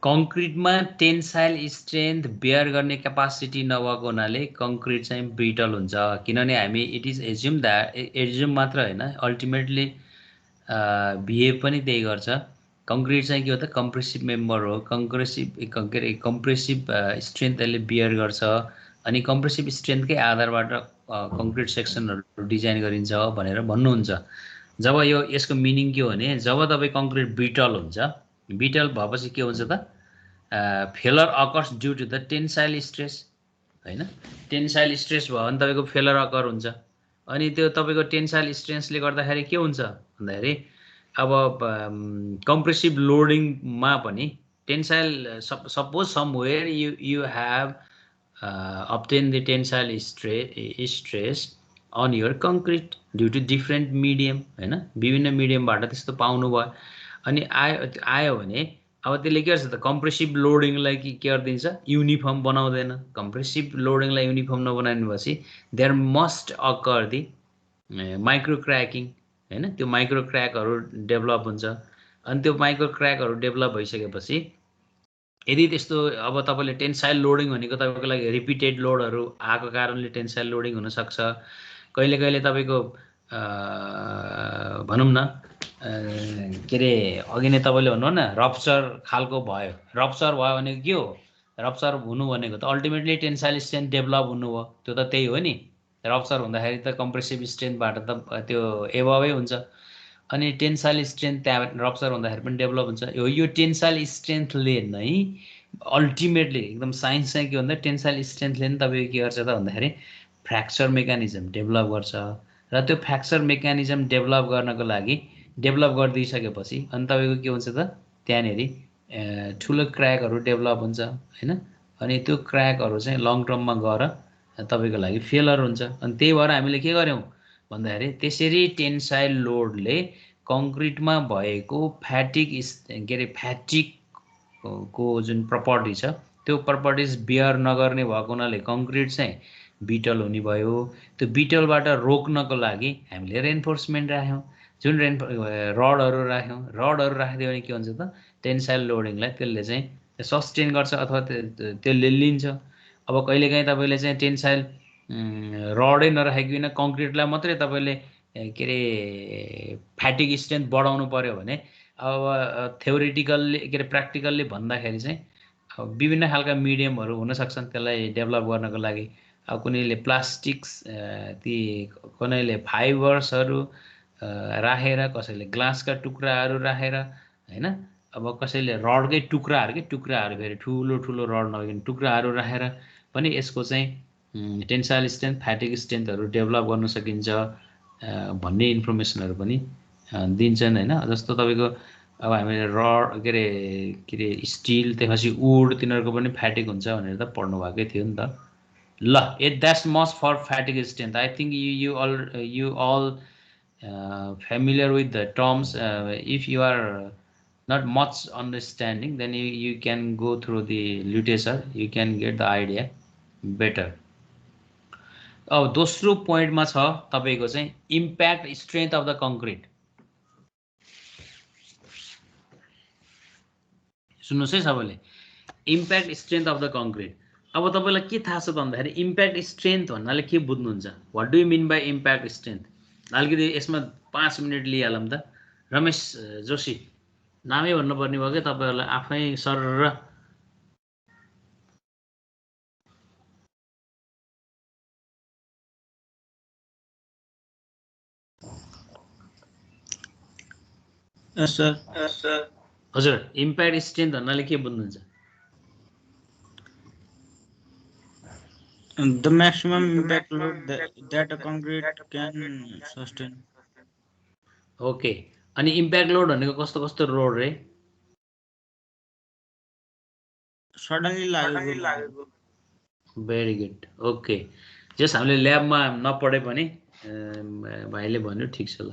कङ्क्रिटमा टेन्साइल स्ट्रेन्थ बेयर गर्ने क्यापासिटी नभएको हुनाले कङ्क्रिट चाहिँ ब्रिटल हुन्छ। किनभने हामी इट इज एज्युम मात्र होइन, अल्टिमेटली बिहेभ पनि त्यही गर्छ। कङ्क्रिट चाहिँ के हो त कम्प्रेसिभ मेम्बर हो। कम्प्रेसिभ स्ट्रेन्थ यसले बियर गर्छ। अनि कम्प्रेसिभ स्ट्रेन्थकै आधारबाट कङ्क्रिट सेक्सनहरू डिजाइन गरिन्छ भनेर भन्नुहुन्छ। जब यसको मिनिङ के हो भने जब तपाईँ कङ्क्रिट ब्रिटल हुन्छ, ब्रिटल भएपछि के हुन्छ त failure occurs due to the tensile stress होइन। टेन्साइल स्ट्रेस भयो भने तपाईँको फेलर अकर हुन्छ। अनि त्यो तपाईँको टेन्साइल स्ट्रेसले गर्दाखेरि के हुन्छ भन्दाखेरि अब कम्प्रेसिभ लोडिङमा पनि tensile suppose somewhere you have obtain the tensile stress on your concrete due to different medium हैन, विभिन्न मिडियमबाट त्यस्तो पाउनु भयो। अनि आयो भने अब त्यसले के गर्छ त कम्प्रेसिभ लोडिङलाई के गरिदिन्छ युनिफर्म बनाउँदैन। कम्प्रेसिभ लोडिङलाई युनिफर्म नबनाएपछि there must occur the micro cracking हैन, त्यो माइक्रो क्र्याकहरू डेभलप हुन्छ। अनि त्यो माइक्रो क्र्याकहरू डेभलप भइसकेपछि यदि त्यस्तो अब तपाईँले टेन्साइल लोडिङ भनेको तपाईँको लागि रिपिटेड लोडहरू आएको कारणले टेन्साइल लोडिङ हुनसक्छ। कहिले कहिले तपाईँको भनौँ न के अरे अघि नै तपाईँले भन्नु न रप्चर खालको भयो। रप्चर भयो भनेको के हो? रप्चर हुनु भनेको त अल्टिमेटली टेन्साइल स्ट्रेन्थ डेभलप हुनु हो, त्यो त त्यही हो नि। रप्चर हुँदाखेरि त कम्प्रेसिभ स्ट्रेन्थबाट त त्यो एभवै हुन्छ। अनि टेन्साइल स्ट्रेन्थ त्यहाँ रप्चर हुँदाखेरि पनि डेभलप हुन्छ। यो टेन्साइल स्ट्रेन्थले नै अल्टिमेटली एकदम साइन्स चाहिँ के भन्दा टेन्साइल स्ट्रेन्थले नै तपाईँको के गर्छ त भन्दाखेरि फ्र्याक्चर मेकानिजम डेभलप गर्छ। र त्यो फ्र्याक्चर मेकानिजम डेभलप गर्नको लागि डेभलप गरिदिइसकेपछि अनि तपाईँको के हुन्छ त त्यहाँनिर ठुलो क्र्याकहरू डेभलप हुन्छ हैन। अनि त्यो क्र्याकहरू चाहिँ लङ टर्ममा गएर तपाईँको लागि फेलर हुन्छ। अनि त्यही भएर हामीले के गर्यौँ भन्दाखेरि त्यसरी टेन्साइल लोडले कङ्क्रिटमा भएको फ्याटिकको जुन प्रपर्टी छ त्यो प्रपर्टिज बियर नगर्ने भएको हुनाले कङ्क्रिट चाहिँ बिटल हुने भयो। त्यो बिटलबाट रोक्नको लागि हामीले रेन्फोर्समेन्ट राख्यौँ, जुन रडहरू राख्यौँ। रडहरू राखिदियो भने के हुन्छ त टेन्साइल लोडिङलाई त्यसले चाहिँ सस्टेन गर्छ अथवा त्यसले लिन्छ। अब कहिलेकाहीँ तपाईँले चाहिँ टेन्साइल रडै नराखिकन कङ्क्रिटलाई मात्रै तपाईँले के अरे फ्याटिक स्ट्रेन्थ बढाउनु पर्यो भने अब थ्योरिटिकल्ली के अरे प्र्याक्टिकल्ली भन्दाखेरि चाहिँ अब विभिन्न खालका मिडियमहरू हुनसक्छन् त्यसलाई डेभलप गर्नको लागि। अब कुनैले प्लास्टिक्स ती कुनैले फाइबर्सहरू राखेर, कसैले ग्लासका टुक्राहरू राखेर हैन। अब कसैले रडकै टुक्राहरू फेरि ठुलो ठुलो रड नभइकन टुक्राहरू राखेर पनि यसको चाहिँ टेन्साइल स्ट्रेन्थ फ्याटिक स्ट्रेन्थहरू डेभलप गर्न सकिन्छ भन्ने इन्फर्मेसनहरू पनि दिन्छन् हैन। जस्तो तपाईँको अब हामीले रड के अरे स्टिल त्यसपछि वुड तिनीहरूको पनि फ्याटिक हुन्छ भनेर त पढ्नु भएकै थियो नि त। ल that's much for fatigue strength. I think you all familiar with the terms. If you are not much understanding, then you can go through the literature, you can get the idea better. अब दोस्रो पोइन्टमा छ तपाईँको चाहिँ impact strength of the concrete. सुन्नुहोस् है सबैले, impact strength of the concrete. अब तपाईँलाई के थाहा छ त भन्दाखेरि इम्प्याक्ट स्ट्रेन्थ भन्नाले के बुझ्नुहुन्छ? What do you mean by impact strength? अलिकति यसमा 5 मिनट लिइहालौँ त। रमेश जोशी नामै भन्नुपर्ने भयो क्या तपाईँहरूलाई आफै सर र हजुर इम्प्याक्ट स्ट्रेन्थ भन्नाले के बुझ्नुहुन्छ? The maximum impact load that a concrete can sustain. Okay, अनि इम्प्याक्ट लोड भनेको कस्तो कस्तो लोड रे? Suddenly लागेको। Very good, okay. जस हामीले ल्याबमा नपढे पनि भाइले भन्यो ठिक छ। ल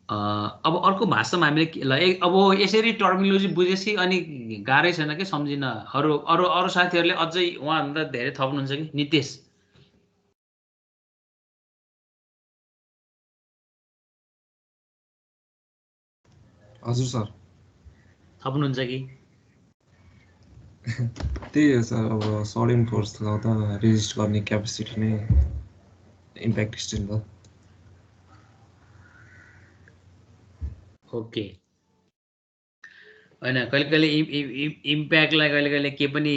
अब अर्को भाषामा हामीले अब यसरी टर्मिनोलोजी बुझेपछि अनि गाह्रै छैन कि सम्झिन। अरू साथीहरूले अझै उहाँभन्दा धेरै थप्नुहुन्छ कि? नितेश हजुर सर थप्नुहुन्छ कि? त्यही हो सर, अब सडियम फोर्स लगाउँदा रेजिस्ट गर्ने क्यापेसिटी नै इम्प्याक्ट स्ट्रेन्थ हो। ओके, होइन कहिले कहिले इम्प्याक्टलाई कहिले कहिले के पनि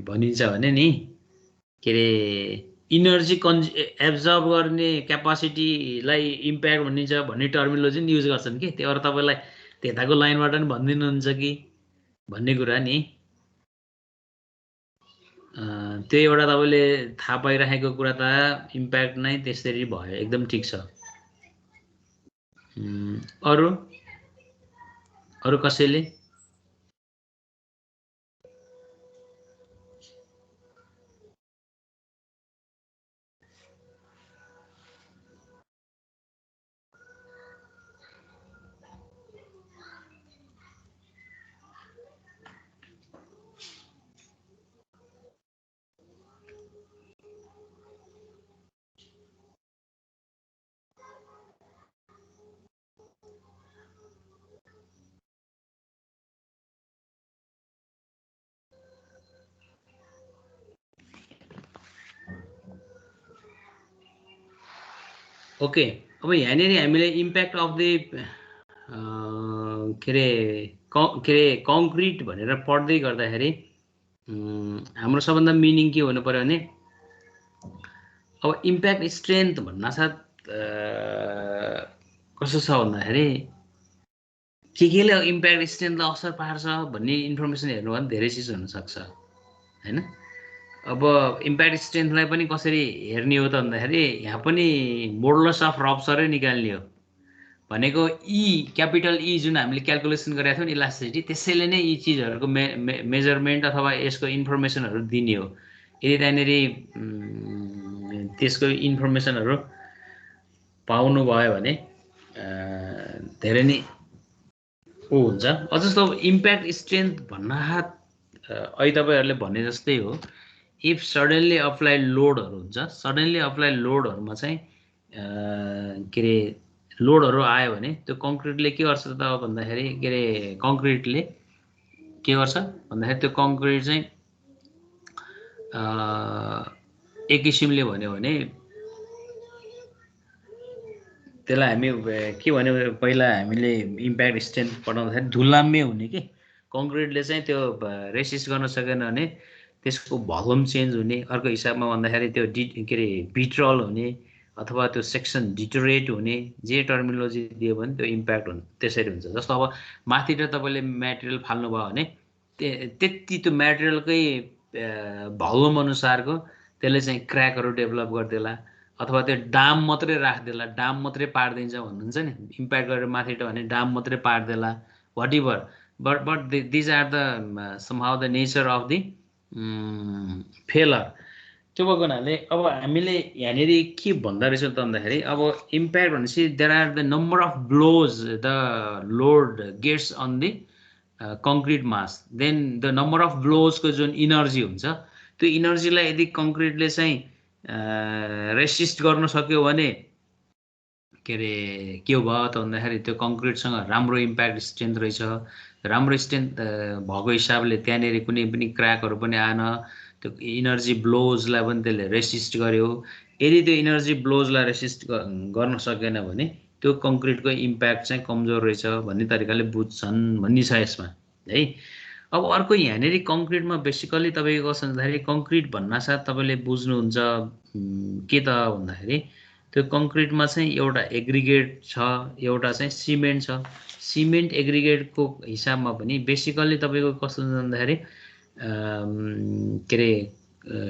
भनिन्छ भने नि के अरे इनर्जी एब्जर्ब गर्ने क्यापासिटीलाई इम्प्याक्ट भनिन्छ भन्ने टर्मिनोलोजी नि युज गर्छन् कि। त्यही भएर तपाईँलाई त्यताको लाइनबाट पनि भनिदिनुहुन्छ कि भन्ने कुरा नि त्यो एउटा तपाईँले थाहा पाइराखेको कुरा त इम्प्याक्ट नै त्यसरी भयो, एकदम ठिक छ। अरू कसैले? ओके, अब यहाँनिर हामीले इम्प्याक्ट अफ द के अरे कङ्क्रिट भनेर पढ्दै गर्दाखेरि हाम्रो सबभन्दा मिनिङ के हुनु पर्यो भने अब इम्प्याक्ट स्ट्रेन्थ भन्नासाथ कस्तो छ भन्दाखेरि केले इम्प्याक्ट स्ट्रेन्थलाई असर पार्छ भन्ने इन्फर्मेसन हेर्नु भने धेरै चिज हुनसक्छ हैन। अब इम्प्याक्ट स्ट्रेन्थलाई पनि कसरी हेर्ने हो त भन्दाखेरि यहाँ पनि मोडुलस अफ रप्चरै निकाल्ने हो भनेको ई क्यापिटल ई जुन हामीले क्याल्कुलेसन गरेका थियौँ इलास्टिसिटी त्यसैले नै यी चिजहरूको मेजरमेन्ट अथवा यसको इन्फर्मेसनहरू दिने हो। यदि त्यहाँनिर त्यसको इन्फर्मेसनहरू पाउनु भयो भने धेरै नै हुन्छ। अझ जस्तो इम्प्याक्ट स्ट्रेन्थ भन्न अहिले तपाईँहरूले भने जस्तै हो, इफ सडनली अप्लाई लोडहरू हुन्छ, सडनली अप्लाई लोडहरूमा चाहिँ के अरे लोडहरू आयो भने त्यो कङ्क्रिटले के गर्छ त भन्दाखेरि के अरे कङ्क्रिटले के गर्छ भन्दाखेरि त्यो कङ्क्रिट चाहिँ एक किसिमले भन्यो भने त्यसलाई हामी के भन्यो पहिला हामीले इम्प्याक्ट स्ट्रेन्थ पढाउँदाखेरि धुलाम्य हुने कि कङ्क्रिटले चाहिँ त्यो रेसिस्ट गर्न सकेन भने त्यसको भल्युम चेन्ज हुने, अर्को हिसाबमा भन्दाखेरि त्यो के अरे भिट्रल हुने अथवा त्यो सेक्सन डिटोरेट हुने, जे टर्मिनोलोजी दियो भने त्यो इम्प्याक्ट हुने त्यसरी हुन्छ। जस्तो अब माथिबाट तपाईँले मेटेरियल फाल्नुभयो भने त्यति त्यो मेटेरियलकै भल्युम अनुसारको त्यसले चाहिँ क्र्याकहरू डेभलप गरिदेला अथवा त्यो डाम मात्रै राख्देला, डाम मात्रै पारिदिन्छ भन्नुहुन्छ नि, इम्प्याक्ट गरेर माथिबाट भने डाम मात्रै पारिदेला, whatever. But these are the somehow the nature of the failure. त्यो भएको हुनाले अब हामीले यहाँनिर के भन्दा रहेछौँ त भन्दाखेरि अब इम्प्याक्ट भनेपछि there are the number of blows the load gets on the concrete mass, then the number of ब्लोजको जुन इनर्जी हुन्छ त्यो इनर्जीलाई यदि कङ्क्रिटले चाहिँ रेसिस्ट गर्न सक्यो भने के अरे के हो भयो त भन्दाखेरि त्यो कङ्क्रिटसँग राम्रो इम्प्याक्ट स्ट्रेन्थ रहेछ। राम्रो स्ट्रेन्थ भएको हिसाबले त्यहाँनिर कुनै पनि क्र्याकहरू पनि आएन, त्यो इनर्जी ब्लोजलाई पनि त्यसले रेसिस्ट गर्यो। यदि त्यो इनर्जी ब्लोजलाई रेसिस्ट गर्न सकेन भने त्यो कङ्क्रिटको इम्प्याक्ट चाहिँ कमजोर रहेछ भन्ने तरिकाले बुझ्छन् भन्ने छ यसमा है। अब अर्को यहाँनिर कङ्क्रिटमा बेसिकली तपाईँको कस्तो भन्दाखेरि कङ्क्रिट भन्नासाथ तपाईँले बुझ्नुहुन्छ के त भन्दाखेरि त्यो कङ्क्रिटमा चाहिँ एउटा एग्रिगेट छ, एउटा चाहिँ सिमेन्ट छ। सिमेन्ट एग्रिगेटको हिसाबमा पनि बेसिकली तपाईँको कस्तो हुन्छ भन्दाखेरि के अरे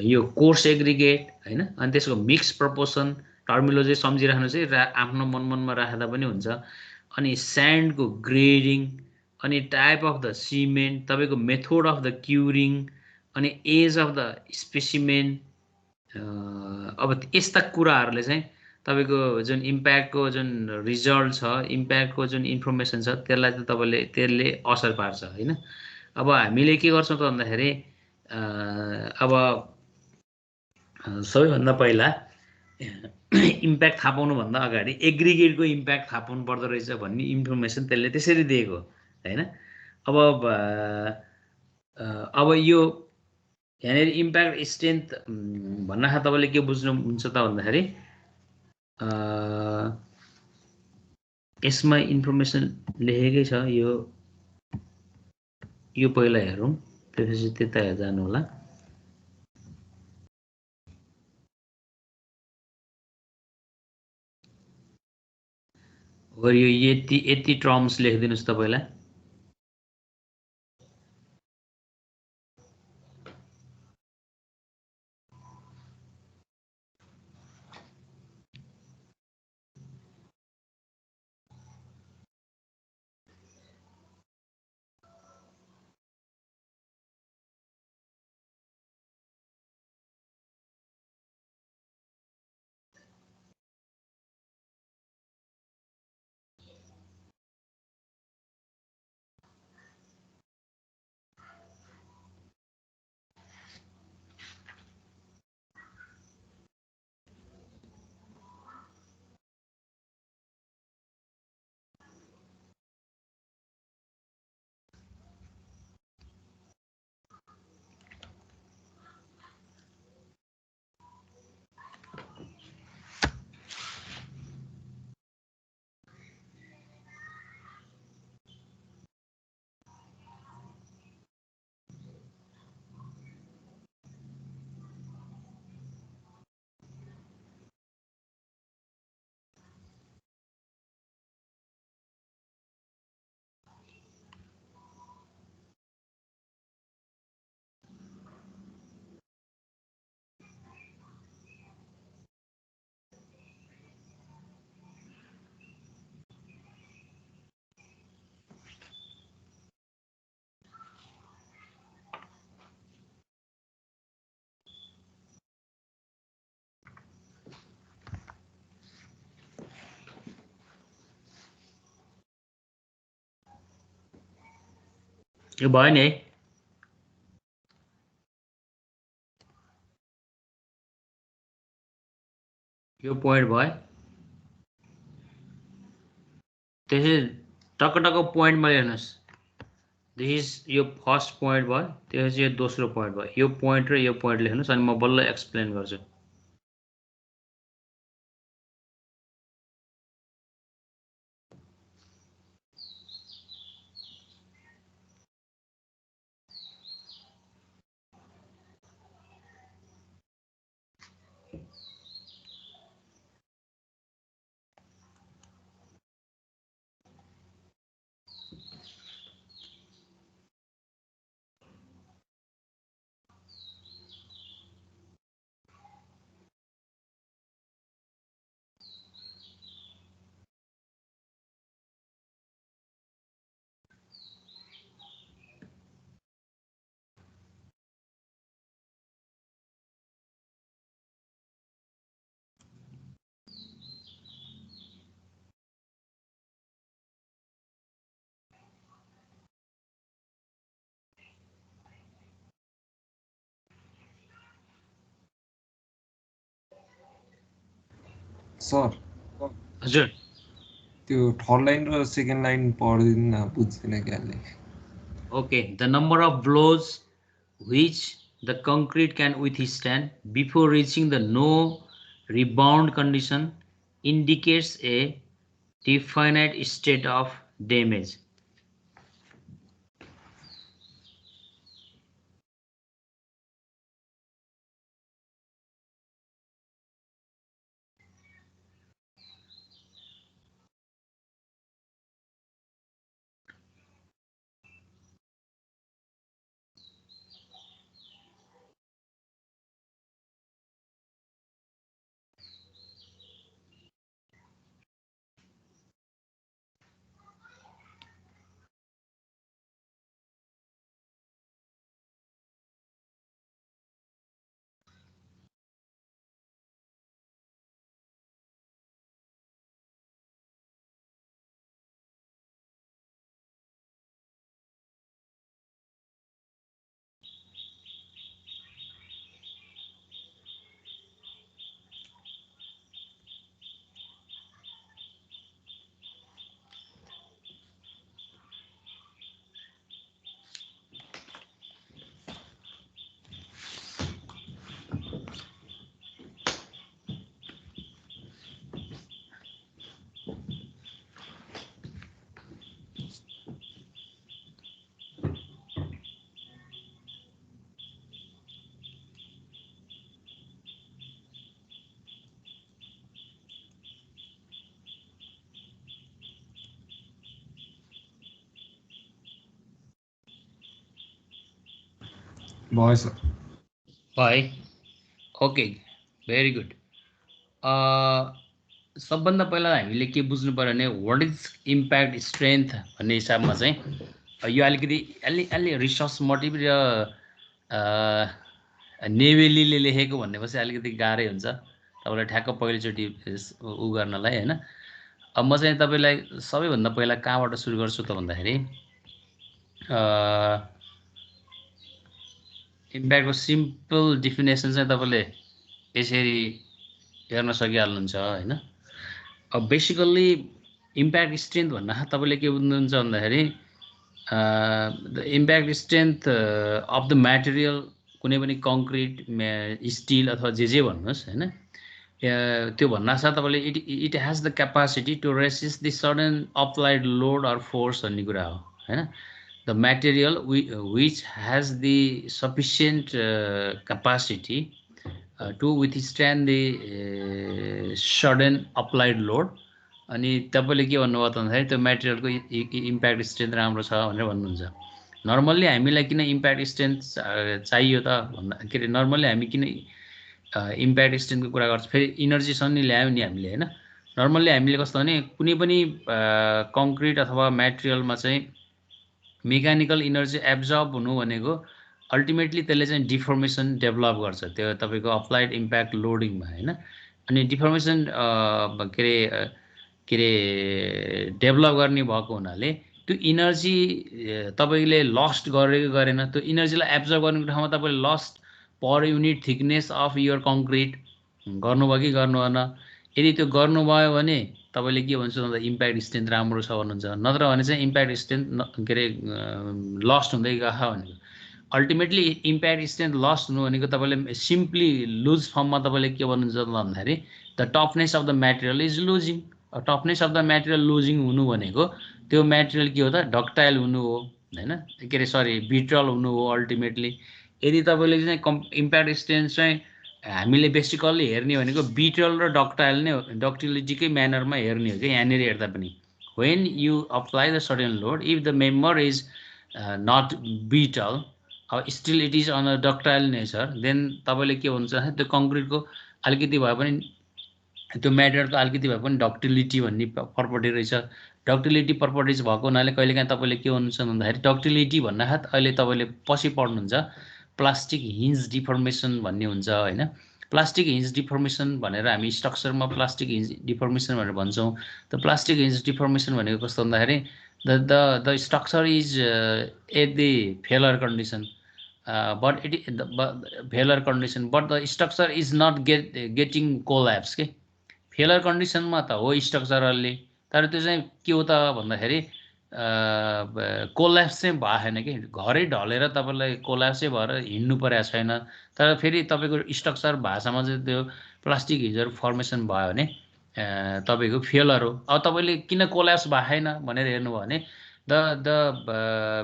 यो कोर्स एग्रिगेट होइन, अनि त्यसको मिक्स प्रपोर्सन टर्मिनोलोजी सम्झिराख्नु चाहिँ आफ्नो मनमनमा राख्दा पनि हुन्छ। अनि स्यान्डको ग्रेडिङ, अनि टाइप अफ द सिमेन्ट, तपाईँको मेथड अफ द क्युरिङ, अनि एज अफ द स्पेसिमेन। अब यस्ता कुराहरूले चाहिँ तपाईँको जुन इम्प्याक्टको जुन रिजल्ट छ, इम्प्याक्टको जुन इन्फर्मेसन छ त्यसलाई चाहिँ तपाईँले त्यसले असर पार्छ होइन। अब हामीले के गर्छौँ त भन्दाखेरि अब सबैभन्दा पहिला इम्प्याक्ट थाहा पाउनुभन्दा अगाडि एग्रिगेटको इम्प्याक्ट थाहा पाउनु पर्दो रहेछ भन्ने इन्फर्मेसन त्यसले त्यसरी दिएको होइन। अब यो यहाँनिर इम्प्याक्ट स्ट्रेन्थ भन्नाखा तपाईँले के बुझ्नुहुन्छ त भन्दाखेरि यसमा इन्फर्मेसन लेखेकै छ, यो पहिला हेरौँ त्यसपछि त्यता जानु होला। यो यति टर्म्स लेखिदिनुहोस् तपाईँलाई। यो भयो नि है यो पोइन्ट भयो त्यसै टक पोइन्टमा हेर्नुहोस् दिस यो फर्स्ट पोइन्ट भयो त्यसपछि यो दोस्रो पोइन्ट भयो यो पोइन्ट र यो पोइन्ट लेख्नुहोस् अनि म बल्ल एक्सप्लेन गर्छु सर हजुर त्यो थर्ड लाइन र सेकेन्ड लाइन पढ्दिन बुझ्दिन क्याले okay the number of blows which the concrete can withstand before reaching the no rebound condition indicates a definite state of damage भयो सर है ओके भेरी गुड सबभन्दा पहिला हामीले के बुझ्नु पर्यो भने वाट इज इम्प्याक्ट स्ट्रेन्थ भन्ने हिसाबमा चाहिँ यो अलिकति अलि रिसर्च मोटिभ र नेवेलीले लेखेको भन्नेपछि अलिकति गाह्रै हुन्छ तपाईँलाई ठ्याक्क पहिलोचोटि उ गर्नलाई होइन अब म चाहिँ तपाईँलाई सबैभन्दा पहिला कहाँबाट सुरु गर्छु त भन्दाखेरि इम्प्याक्टको सिम्पल डिफिनेसन चाहिँ तपाईँले यसरी हेर्न सकिहाल्नुहुन्छ होइन अब बेसिकल्ली इम्प्याक्ट स्ट्रेन्थ भन्दा तपाईँले के बुझ्नुहुन्छ भन्दाखेरि the impact strength of the material कुनै पनि कङ्क्रिट स्टिल अथवा जे भन्नुहोस् होइन त्यो भन्नासाथ तपाईँले it has the capacity to resist the sudden applied load or force भन्ने कुरा हो होइन the material which has the sufficient capacity to withstand the sudden applied load अनि तपाईले के भन्नुभयो त भन्दाखेरि त्यो मेटेरियलको इम्प्याक्ट स्ट्रेन्थ राम्रो छ भनेर भन्नुहुन्छ नर्मल्ली हामीलाई किन इम्प्याक्ट स्ट्रेन्थ चाहियो त भन्दा के अरे नर्मल्ली हामी किन इम्प्याक्ट स्ट्रेन्थको कुरा गर्छ फेरि इनर्जीसँग नि ल्यायो नि हामीले होइन नर्मल्ली हामीले कस्तो भने कुनै पनि कङ्क्रिट अथवा मेटेरियलमा चाहिँ मेकानिकल इनर्जी एब्जर्ब हुनु भनेको अल्टिमेटली त्यसले चाहिँ डिफर्मेसन डेभलप गर्छ त्यो तपाईँको अप्लाइड इम्प्याक्ट लोडिङमा होइन अनि डिफर्मेसन के अरे डेभलप गर्ने भएको हुनाले त्यो इनर्जी तपाईँले लस्ट गरेको गरेन, त्यो इनर्जीलाई एब्जर्भ गर्नुको ठाउँमा तपाईँले lost per unit thickness of your concrete गर्नुभयो कि गर्नु भएन। यदि त्यो गर्नुभयो भने तपाईँले के भन्छ भन्दा इम्प्याक्ट स्ट्रेन्थ राम्रो छ भन्नुहुन्छ, नत्र भने चाहिँ इम्प्याक्ट स्ट्रेन्थ के अरे लस्ट हुँदै गयो भनेको। अल्टिमेटली इम्प्याक्ट स्ट्रेन्थ लस्ट हुनु भनेको तपाईँले सिम्पली लुज फर्ममा तपाईँले के भन्नुहुन्छ भन्दाखेरि the toughness of the material is losing. Toughness of the material losing हुनु भनेको त्यो म्याटेरियल के हो त डक्टाइल हुनु हो होइन, के अरे सरी ब्रिटल हुनु हो अल्टिमेटली। यदि तपाईँले चाहिँ इम्प्याक्ट स्ट्रेन्थ चाहिँ हामीले बेसिकल्ली हेर्ने भनेको ब्रिटल र डक्टाइल नै हो, डक्टिलिटीकै म्यानरमा हेर्ने हो कि यहाँनिर हेर्दा पनि। When you apply the certain load if the member is not brittle still it is on a ductile nature, then तपाईँले के भन्छ त्यो कङ्क्रिटको अलिकति भए पनि त्यो म्याटेरियलको अलिकति भए पनि डक्टिलिटी भन्ने प्रपर्टी रहेछ। डक्टिलिटी प्रपर्टिज भएको हुनाले कहिलेकाहीँ तपाईँले के भन्नुहुन्छ भन्दाखेरि डक्टिलिटी भन्नासाथ अहिले तपाईँले पछि पढ्नुहुन्छ प्लास्टिक हिन्ज डिफर्मेसन भन्ने हुन्छ होइन। प्लास्टिक हिन्ज डिफर्मेसन भनेर हामी स्ट्रक्चरमा प्लास्टिक हिन्ज डिफर्मेसन भनेर भन्छौँ। त प्लास्टिक हिन्ज डिफर्मेसन भनेको कस्तो भन्दाखेरि the structure is at the failure condition but failure condition but the structure is not getting collapse के। फेलर कन्डिसनमा त हो स्ट्रक्चरले, तर त्यो चाहिँ के हो त भन्दाखेरि कोल्याप्स चाहिँ भएन कि, घरै ढलेर तपाईँलाई कोल्याप्सै भएर हिँड्नु परेको छैन। तर फेरि तपाईँको स्ट्रक्चर भाषामा चाहिँ त्यो प्लास्टिक हिजहरू फर्मेसन भयो भने तपाईँको फेलर हो। अब तपाईँले किन कोल्याप्स भएन भनेर हेर्नुभयो भने the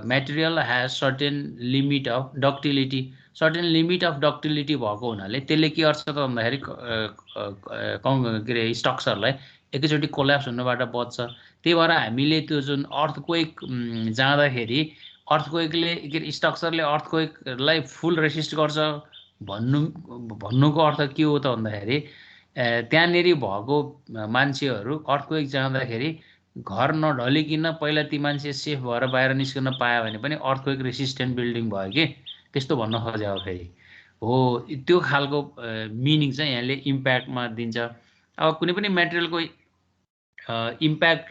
material has certain limit of ductility, certain limit of ductility भएको हुनाले त्यसले के गर्छ त भन्दाखेरि के अरे स्ट्रक्चरलाई एकैचोटि कोल्याप्स हुनबाट बच्छ। त्यही भएर हामीले त्यो जुन अर्थक्वेक जाँदाखेरि अर्थक्वेकले के अरे स्ट्रक्चरले अर्थक्वेकलाई फुल रेसिस्ट गर्छ भन्नुको अर्थ के हो त भन्दाखेरि त्यहाँनिर भएको मान्छेहरू अर्थक्वेक जाँदाखेरि घर नढलिकन पहिला ती मान्छे सेफ भएर बाहिर निस्कन पायो भने पनि अर्थक्वेक रेसिस्टेन्ट बिल्डिङ भयो कि, त्यस्तो भन्न खोजेको फेरि हो। त्यो खालको मिनिङ चाहिँ यहाँले इम्प्याक्टमा दिन्छ। अब कुनै पनि मेटेरियलको इम्प्याक्ट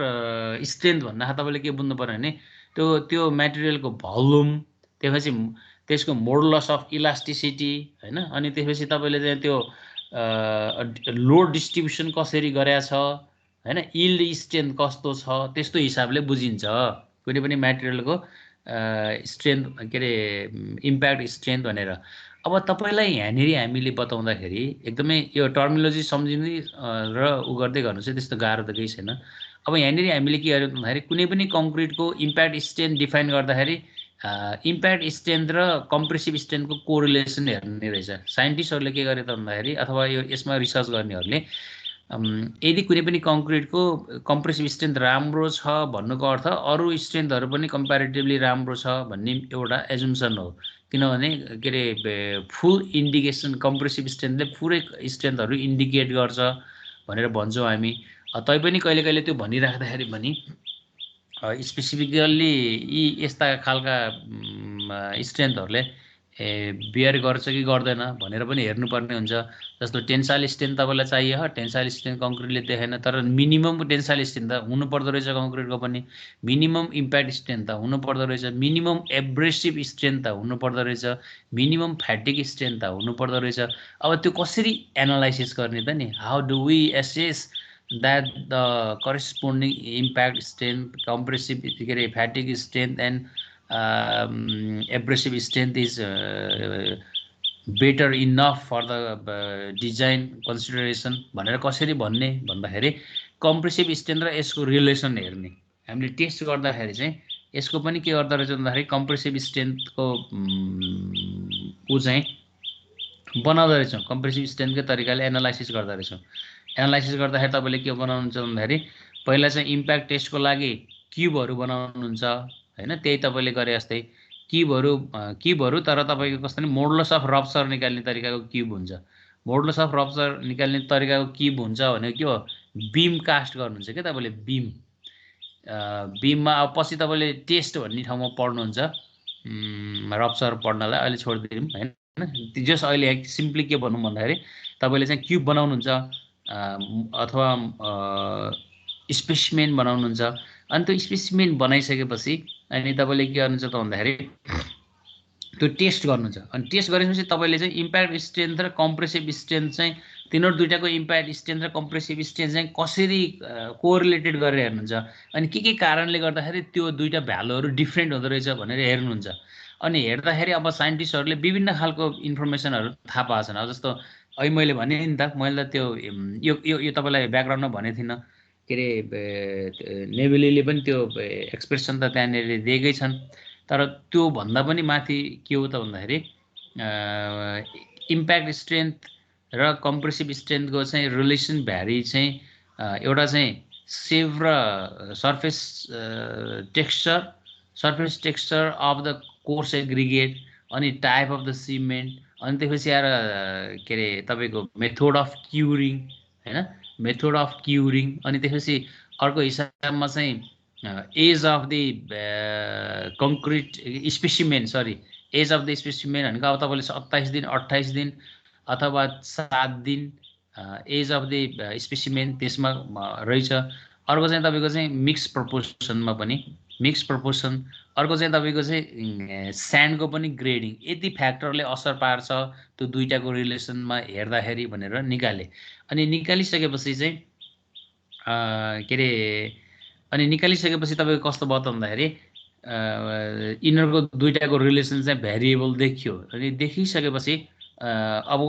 स्ट्रेन्थ भन्दा तपाईँले के बुझ्नु पऱ्यो भने त्यो मेटेरियलको भोल्युम, त्यसपछि त्यसको मोडुलस अफ इलास्टिसिटी होइन, अनि त्यसपछि तपाईँले चाहिँ त्यो लोड डिस्ट्रिब्युसन कसरी गरेको छ होइन, इल्ड स्ट्रेन्थ कस्तो छ, त्यस्तो हिसाबले बुझिन्छ कुनै पनि मेटेरियलको स्ट्रेन्थ के अरे इम्प्याक्ट स्ट्रेन्थ भनेर। अब तपाईँलाई यहाँनिर हामीले बताउँदाखेरि एकदमै यो टर्मिनोलोजी सम्झिने र उ गर्दै गर्नु चाहिँ त्यस्तो गाह्रो त केही छैन। अब यहाँनिर हामीले के गर्यो भन्दाखेरि कुनै पनि कङ्क्रिटको इम्प्याक्ट स्ट्रेन्थ डिफाइन गर्दाखेरि इम्प्याक्ट स्ट्रेन्थ र कम्प्रेसिभ स्ट्रेन्थको कोरिलेसन हेर्ने रहेछ। साइन्टिस्टहरूले के गरे त भन्दाखेरि अथवा यो यसमा रिसर्च गर्नेहरूले यदि कुनै पनि कङ्क्रिटको कम्प्रेसिभ स्ट्रेन्थ राम्रो छ भन्नुको अर्थ अरू स्ट्रेन्थहरू पनि कम्पेरिटिभली राम्रो छ भन्ने एउटा एजुम्सन हो। किनभने के अरे फुल इन्डिकेसन कम्प्रेसिभ स्ट्रेन्थले पुरै स्ट्रेन्थहरू इन्डिकेट गर्छ भनेर भन्छौँ हामी। तैपनि कहिले कहिले त्यो भनिराख्दाखेरि पनि स्पेसिफिकल्ली यी यस्ता खालका स्ट्रेन्थहरूले बियर गर्छ कि गर्दैन भनेर पनि हेर्नुपर्ने हुन्छ। जस्तो टेन्साइल स्ट्रेन्थ तपाईँलाई चाहियो, टेन्साइल स्ट्रेन्थ कङ्क्रिटले देखाएन, तर मिनिमम टेन्साइल स्ट्रेन्थ त हुनुपर्दो रहेछ कङ्क्रिटको पनि, मिनिमम इम्प्याक्ट स्ट्रेन्थ त हुनुपर्दो रहेछ, मिनिमम एब्रेसिभ स्ट्रेन्थ त हुनुपर्दो रहेछ, मिनिमम फ्याटिक स्ट्रेन्थ त हुनुपर्दो रहेछ। अब त्यो कसरी एनालाइसिस गर्ने त नि, how do we assess that the corresponding impact strength, compressive के अरे fatigue strength and abrasive strength is better enough for the design consideration भनेर कसरी भन्ने भन्दाखेरि कम्प्रेसिभ स्ट्रेन्थ र यसको रिलेसन हेर्ने। हामीले टेस्ट गर्दाखेरि चाहिँ यसको पनि के गर्दो रहेछ भन्दाखेरि कम्प्रेसिभ स्ट्रेन्थको ऊ चाहिँ बनाउँदो रहेछौँ, कम्प्रेसिभ स्ट्रेन्थकै तरिकाले एनालाइसिस गर्दो रहेछौँ। एनालाइसिस गर्दाखेरि तपाईँले के बनाउनुहुन्छ भन्दाखेरि पहिला चाहिँ इम्प्याक्ट टेस्टको लागि क्युबहरू बनाउनुहुन्छ होइन, त्यही तपाईँले गरे जस्तै क्युबहरू तर तपाईँको कस्तो नि मोडुलस अफ रप्चर निकाल्ने तरिकाको क्युब हुन्छ। मोडुलस अफ रप्चर निकाल्ने तरिकाको क्युब हुन्छ भनेको के हो, बिम कास्ट गर्नुहुन्छ क्या तपाईँले, बिममा अब पछि तपाईँले टेस्ट भन्ने ठाउँमा पढ्नुहुन्छ रप्चर पढ्नलाई, अहिले छोडिदिउँ होइन। जस अहिले सिम्पली के भनौँ भन्दाखेरि तपाईँले चाहिँ क्युब बनाउनुहुन्छ अथवा स्पेसिमेन बनाउनुहुन्छ। अनि त्यो स्पेसिमेन बनाइसकेपछि अनि तपाईँले के गर्नुहुन्छ त भन्दाखेरि त्यो टेस्ट गर्नुहुन्छ अनि टेस्ट गरेपछि तपाईँले चाहिँ इम्प्याक्ट स्ट्रेन्थ र कम्प्रेसिभ स्ट्रेन्थ चाहिँ तिनीहरू दुईटाको इम्प्याक्ट स्ट्रेन्थ र कम्प्रेसिभ स्ट्रेन्थ चाहिँ कसरी कोरिलेटेड गरेर हेर्नुहुन्छ अनि के कारणले गर्दाखेरि त्यो दुईटा भ्यालुहरू डिफ्रेन्ट हुँदो रहेछ भनेर हेर्नुहुन्छ अनि हेर्दाखेरि अब साइन्टिस्टहरूले विभिन्न खालको इन्फर्मेसनहरू थाहा पाएको छन् अब जस्तो अहिले मैले भने नि त मैले त त्यो यो तपाईँलाई ब्याकग्राउन्डमा भनेको थिइनँ के अरे नेभेलीले पनि त्यो एक्सप्रेसन त त्यहाँनिर दिएकै छन् तर त्यो भन्दा पनि माथि के हो त भन्दाखेरि इम्प्याक्ट स्ट्रेन्थ र कम्प्रेसिभ स्ट्रेन्थको चाहिँ रिलेसन भ्यारी चाहिँ एउटा चाहिँ सेभ र surface texture of the coarse aggregate अनि टाइप अफ द सिमेन्ट अनि त्यसपछि आएर के अरे तपाईँको मेथड अफ क्युरिङ हैन मेथड अफ क्युरिङ अनि त्यसपछि अर्को हिसाबमा चाहिँ age of the concrete specimen age of the specimen भनेको अब तपाईँले 27 दिन 28 दिन अथवा 7 दिन एज अफ द स्पेसिमेन त्यसमा रहेछ अर्को चाहिँ तपाईँको चाहिँ मिक्स प्रपोर्सनमा पनि मिक्स प्रपोर्सन अर्को चाहिँ तपाईँको चाहिँ स्यान्डको पनि ग्रेडिङ यति फ्याक्टरले असर पार्छ त्यो दुईटाको रिलेसनमा हेर्दाखेरि भनेर निकाले अनि निकालिसकेपछि चाहिँ के अरे अनि निकालिसकेपछि तपाईँको कस्तो भयो त भन्दाखेरि यिनीहरूको दुईटाको रिलेसन चाहिँ भ्यारिएबल देखियो अनि देखिसकेपछि अब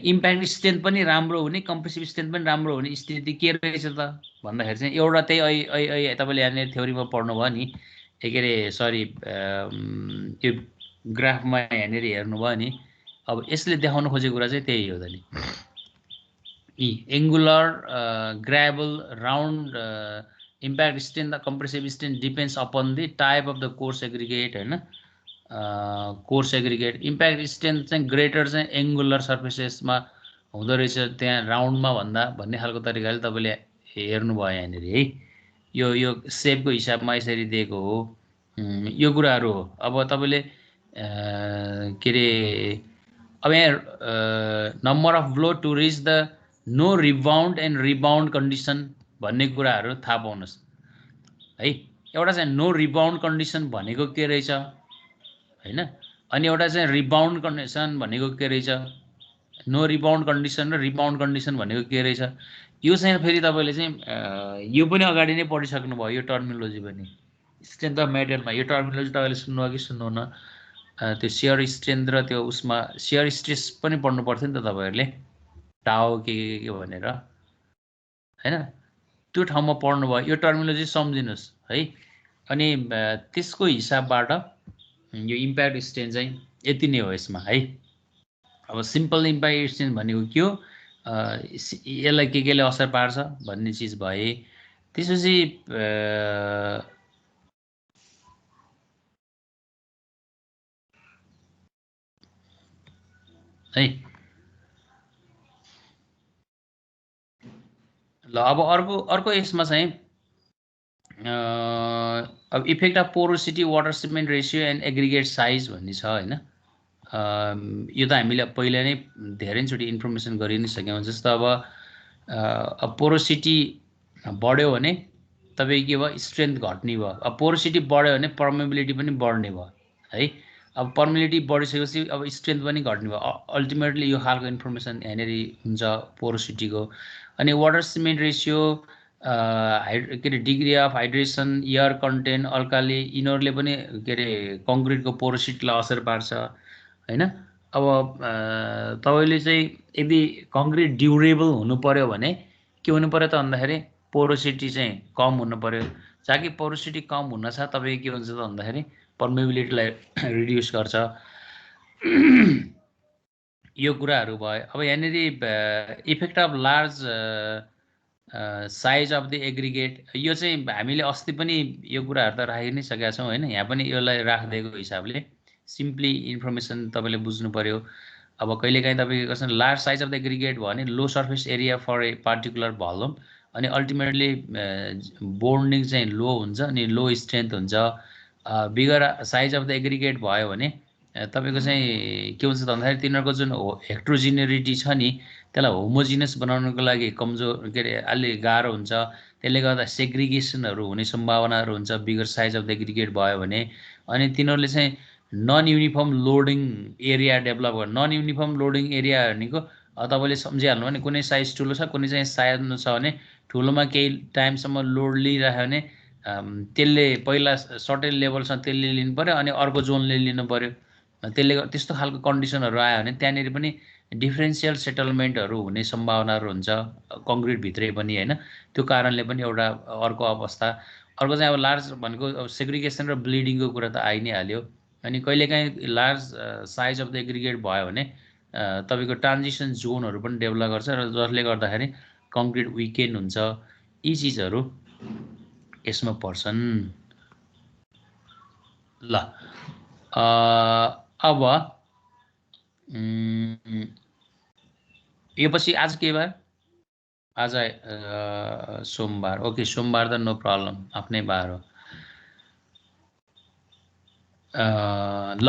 इम्प्याक्ट स्ट्रेन्थ पनि राम्रो हुने कम्प्रेसिभ स्ट्रेन्थ पनि राम्रो हुने स्थिति के रहेछ त भन्दाखेरि चाहिँ एउटा त्यही अहिले तपाईँले यहाँनिर थ्योरीमा पढ्नुभयो नि के अरे यो ग्राफमा यहाँनिर हेर्नुभयो नि अब यसले देखाउन खोजेको कुरा चाहिँ त्यही हो त नि angular gravel round impact strength compressive strength depends upon the type of the coarse aggregate होइन कोर्स एग्रिगेट इम्प्याक्ट स्ट्रेन्थ चाहिँ ग्रेटर चाहिँ एङ्गुलर सर्फेसेसमा हुँदो रहेछ त्यहाँ राउन्डमा भन्दा भन्ने खालको तरिकाले तपाईँले हेर्नुभयो यहाँनिर है यो सेपको हिसाबमा यसरी दिएको हो यो कुराहरू हो अब तपाईँले के अरे अब यहाँ number of blow to reach the no rebound and rebound condition भन्ने कुराहरू थाहा पाउनुहोस् है एउटा चाहिँ नो रिबाउन्ड कन्डिसन भनेको के रहेछ हैन अनि एउटा चाहिँ रिबाउन्ड कन्डिसन भनेको के रहेछ नो रिबाउन्ड कन्डिसन र रिबाउन्ड कन्डिसन भनेको के रहेछ यो चाहिँ फेरि तपाईँले चाहिँ यो पनि अगाडि नै पढिसक्नु भयो यो टर्मिनोलोजी पनि स्ट्रेन्थ अफ मेटेरियलमा यो टर्मिनोलोजी तपाईँले सुन्नुभयो कि सुन्नुहुन्न त्यो सियर स्ट्रेन्थ र त्यो उसमा सियर स्ट्रेस पनि पढ्नु पर्थ्यो नि त तपाईँहरूले टाओ के भनेर हैन त्यो ठाउँमा पढ्नुभयो यो टर्मिनोलोजी सम्झिनुहोस् है अनि त्यसको हिसाबबाट यो इम्प्याक्ट स्ट्रेन्थ चाहिँ यति नै हो यसमा है अब सिम्पल इम्प्याक्ट स्ट्रेन्थ भनेको के हो यसलाई केले असर पार्छ भन्ने चिज भए त्यसपछि है ल अब अर्को यसमा चाहिँ अब effect of porosity water cement ratio and aggregate size भन्ने छ हैन यो त हामीले पहिला नै धेरैचोटि इन्फर्मेसन गरि नै सक्यौँ जस्तो अब पोरोसिटी बढ्यो भने तपाईँ के भयो स्ट्रेन्थ घट्ने भयो अब पोरोसिटी बढ्यो भने पर्मेबिलिटी पनि बढ्ने भयो है अब पर्मेबिलिटी बढिसकेपछि अब स्ट्रेन्थ पनि घट्ने भयो अल्टिमेटली यो खालको इन्फर्मेसन यहाँनिर हुन्छ पोरोसिटीको अनि वाटर सिमेन्ट रेसियो के अरे degree of hydration air content alkali यिनीहरूले पनि के अरे कङ्क्रिटको पोरोसिटीलाई असर पार्छ हैन अब तपाईँले चाहिँ यदि कङ्क्रिट ड्युरेबल हुनु पर्यो भने के हुनु पर्यो त भन्दाखेरि पोरोसिटी चाहिँ कम हुनु पर्यो जहाँ पोरोसिटी कम हुन छ तपाईँ के हुन्छ त भन्दाखेरि पर्मेबिलिटीलाई रिड्युस गर्छ यो कुराहरू भयो अब यहाँनिर effect of large size of the aggregate यो चाहिँ हामीले अस्ति पनि यो कुराहरू त राखि नै सकेका छौँ होइन यहाँ पनि यसलाई राखिदिएको हिसाबले सिम्पली इन्फर्मेसन तपाईँले बुझ्नु पर्यो अब कहिलेकाहीँ तपाईँको कसरी large size of the aggregate भयो भने low surface area for a particular volume अनि अल्टिमेटली बोन्डिङ चाहिँ लो हुन्छ अनि लो स्ट्रेन्थ हुन्छ bigger size of the aggregate भयो भने तपाईको चाहिँ के हुन्छ त भन्दाखेरि तिनीहरूको जुन हेक्ट्रोजिनेरिटी छ नि त्यसलाई होमोजिनियस बनाउनको लागि कमजोर के अरे अलि गाह्रो हुन्छ। त्यसले गर्दा सेग्रिगेसनहरू हुने सम्भावनाहरू हुन्छ bigger size of the aggregate भयो भने। अनि तिनीहरूले चाहिँ non uniform loading area develop गर्नु। नन युनिफर्म लोडिङ एरिया भनेको तपाईँले सम्झिहाल्नु भने कुनै साइज ठुलो छ कुनै चाहिँ सानो छ भने ठुलोमा केही टाइमसम्म लोड लिइरह्यो भने त्यसले पहिला सर्टेन लेभलसँग त्यसले लिनु पऱ्यो अनि अर्को जोनले लिनु पऱ्यो। त्यसले त्यस्तो खालको कन्डिसनहरू आयो भने त्यहाँनिर पनि डिफ्रेन्सियल सेटलमेन्टहरू हुने सम्भावनाहरू हुन्छ कङ्क्रिटभित्रै पनि होइन। त्यो कारणले पनि एउटा अर्को अवस्था। अर्को चाहिँ अब लार्ज भनेको अब सेग्रिगेसन र ब्लिडिङको कुरा त आइ नै हाल्यो। अनि कहिलेकाहीँ large size of the aggregate भयो भने तपाईँको ट्रान्जिसन जोनहरू पनि डेभलप गर्छ र जसले गर्दाखेरि कङ्क्रिट विकेन्ड हुन्छ। यी चिजहरू यसमा पर्छन्। ल अब यो पछि आज के बार? आज सोमबार। ओके सोमबार त नो प्रब्लम आफ्नै बार हो। ल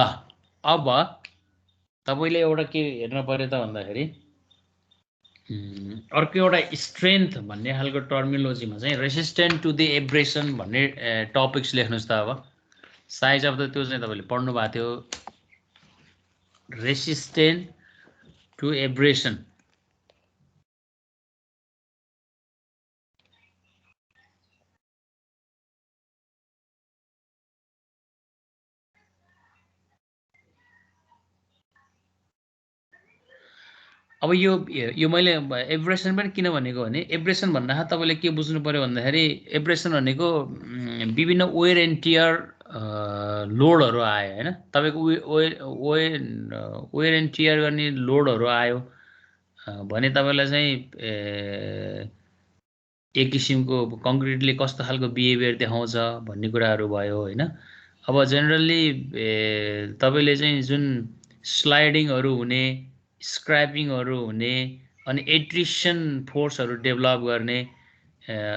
अब तपाईँले एउटा के हेर्नु पर्यो त भन्दाखेरि अर्को एउटा स्ट्रेन्थ भन्ने खालको टर्मिनोलोजीमा चाहिँ रेसिस्टेन्ट टु द एब्रेसन भन्ने टपिक्स लेख्नुहोस् त। अब साइज अफ द त्यो चाहिँ तपाईँले पढ्नु भएको थियो। रेसिस्टेन्ट टु एब्रेसन अब यो मैले एब्रेसन पनि किन भनेको भने एब्रेसन भन्दा तपाईँले के बुझ्नु पर्यो भन्दाखेरि एब्रेसन भनेको विभिन्न वेयर एन्ड टियर लोडहरू आयो होइन। तपाईँको वेयर एन्ड टियर गर्ने लोडहरू आयो भने तपाईँलाई चाहिँ एक किसिमको कङ्क्रिटले कस्तो खालको बिहेभियर देखाउँछ भन्ने कुराहरू भयो होइन। अब जेनरली तपाईँले चाहिँ जुन स्लाइडिङहरू हुने स्क्रैपिङहरू हुने अनि एट्रिसन फोर्सहरू डेभलप गर्ने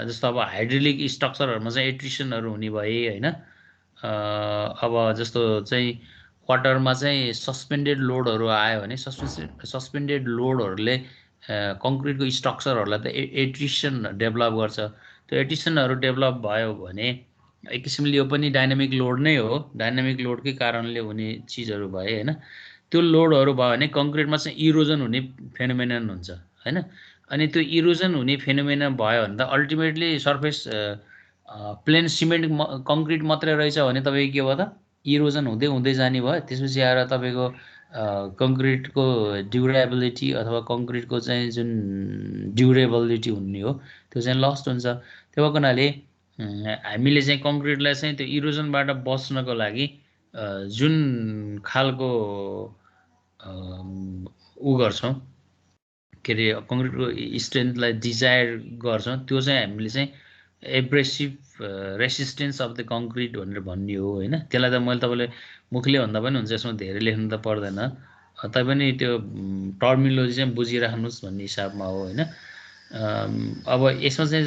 जस्तो अब हाइड्रोलिक स्ट्रक्चरहरूमा चाहिँ एट्रिसनहरू हुने भए होइन। अब जस्तो चाहिँ वाटरमा चाहिँ सस्पेन्डेड लोडहरू आयो भने सस्पेन्डेड लोडहरूले कङ्क्रिटको स्ट्रक्चरहरूलाई त एट्रिसन डेभलप गर्छ। त्यो एट्रिसनहरू डेभलप भयो भने एक किसिमले यो पनि डाइनामिक लोड नै हो। डाइनामिक लोडकै कारणले हुने चिजहरू भए होइन। त्यो लोडहरू भयो भने कङ्क्रिटमा चाहिँ इरोजन हुने फेनोमेनन हुन्छ होइन। अनि त्यो इरोजन हुने फेनोमेनन भयो भने त ultimately surface plane cement concrete मात्रै रहेछ भने तपाईँको के भयो त इरोजन हुँदै हुँदै जाने भयो। त्यसपछि आएर तपाईँको कङ्क्रिटको ड्युरेबिलिटी अथवा कङ्क्रिटको चाहिँ जुन ड्युरेबिलिटी हुने हो त्यो चाहिँ लस्ट हुन्छ। त्यो भएको हुनाले हामीले चाहिँ कङ्क्रिटलाई चाहिँ त्यो इरोजनबाट बच्नको लागि जुन खालको उ गर्छौँ के अरे कङ्क्रिटको स्ट्रेन्थलाई डिजायर गर्छौँ त्यो चाहिँ हामीले चाहिँ एब्रेसिभ रेसिस्टेन्स अफ द कङ्क्रिट भनेर भन्ने हो होइन। त्यसलाई त मैले तपाईँले मुखले भन्दा पनि हुन्छ यसमा धेरै लेख्नु त पर्दैन। तैपनि त्यो टर्मिनोलोजी चाहिँ बुझिराख्नुहोस् भन्ने हिसाबमा हो होइन। अब यसमा चाहिँ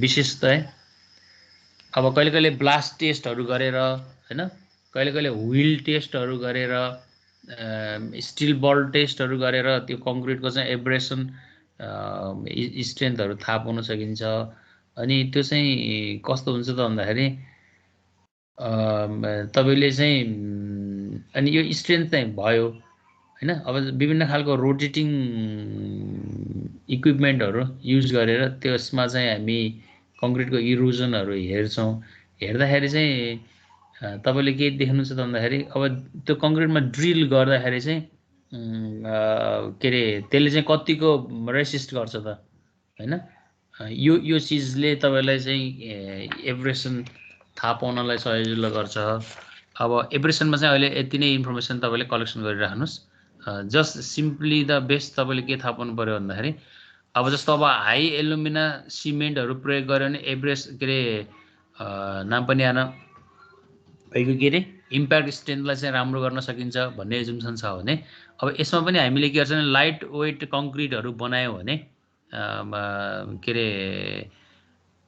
विशेषतः अब कहिले कहिले ब्लास्ट टेस्टहरू गरेर होइन कहिले कहिले व्हिल टेस्टहरू गरेर स्टिल बल टेस्टहरू गरेर त्यो कङ्क्रिटको चाहिँ एब्रेसन स्ट्रेन्थहरू थाहा पाउन सकिन्छ। अनि त्यो चाहिँ कस्तो हुन्छ त भन्दाखेरि तपाईँले चाहिँ अनि यो स्ट्रेन्थ चाहिँ भयो होइन। अब विभिन्न खालको रोटेटिङ इक्विपमेन्टहरू युज गरेर त्यसमा चाहिँ हामी कङ्क्रिटको इरोजनहरू हेर्छौँ। हेर्दाखेरि चाहिँ तपाईँले के देख्नुहुन्छ त भन्दाखेरि अब त्यो कङ्क्रिटमा ड्रिल गर्दाखेरि चाहिँ के अरे त्यसले चाहिँ कतिको रेसिस्ट गर्छ त होइन। यो चिजले तपाईँलाई चाहिँ एब्रेसन थाहा पाउनलाई सजिलो गर्छ। अब एब्रेसनमा चाहिँ अहिले यति नै इन्फर्मेसन तपाईँले कलेक्सन गरिराख्नुहोस्। जस्ट सिम्पली द बेस्ट तपाईँले के थाहा पाउनु पऱ्यो भन्दाखेरि अब जस्तो अब हाई एलुमिना सिमेन्टहरू प्रयोग गर्यो भने एब्रेस के अरे नाम पनि आएन भएको के अरे इम्प्याक्ट स्ट्रेन्थलाई चाहिँ राम्रो गर्न सकिन्छ भन्ने एजुम्सन छ भने अब यसमा पनि हामीले के गर्छ भने लाइट वेट कङ्क्रिटहरू बनायौँ भने के अरे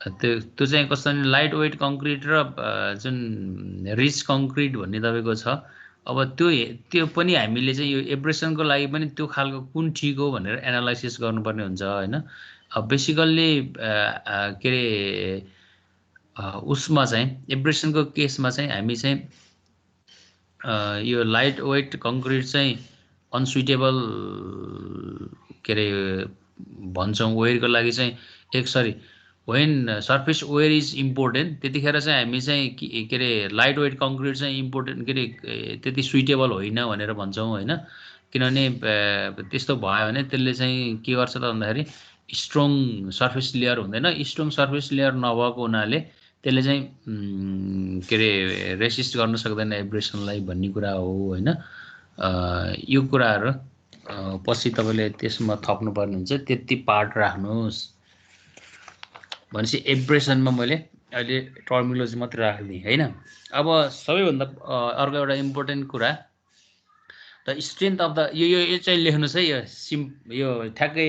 त्यो चाहिँ कस्तो लाइट वेट कङ्क्रिट र जुन रिच कङ्क्रिट भन्ने तपाईँको छ। अब त्यो पनि हामीले चाहिँ यो एब्रेसनको लागि पनि त्यो खालको कुन ठिक हो भनेर एनालाइसिस गर्नुपर्ने हुन्छ होइन। अब बेसिकल्ली के अरे उसमा चाहिँ एब्रेसनको केसमा चाहिँ हामी चाहिँ यो लाइट वेट कङ्क्रिट चाहिँ अनसुइटेबल के अरे भन्छौँ वेयरको लागि चाहिँ when surface wear is important त्यतिखेर चाहिँ हामी चाहिँ के अरे लाइट वेट कङ्क्रिट चाहिँ इम्पोर्टेन्ट के अरे त्यति सुइटेबल होइन भनेर भन्छौँ होइन। किनभने त्यस्तो भयो भने त्यसले चाहिँ के गर्छ त भन्दाखेरि स्ट्रङ सर्फेस लेयर हुँदैन। स्ट्रङ सर्फेस लेयर नभएको हुनाले त्यसले चाहिँ के अरे रेसिस्ट गर्न सक्दैन एब्रेसनलाई भन्ने कुरा हो होइन। यो कुराहरू पछि तपाईँले त्यसमा थप्नुपर्ने हुन्छ, त्यति पार्ट राख्नुहोस्। भनेपछि एब्रेसनमा मैले अहिले टर्मिनोलोजी मात्रै राखिदिएँ होइन। अब सबैभन्दा अर्को एउटा इम्पोर्टेन्ट कुरा द स्ट्रेन्थ अफ द यो चाहिँ लेख्नुहोस् है। यो ठ्याक्कै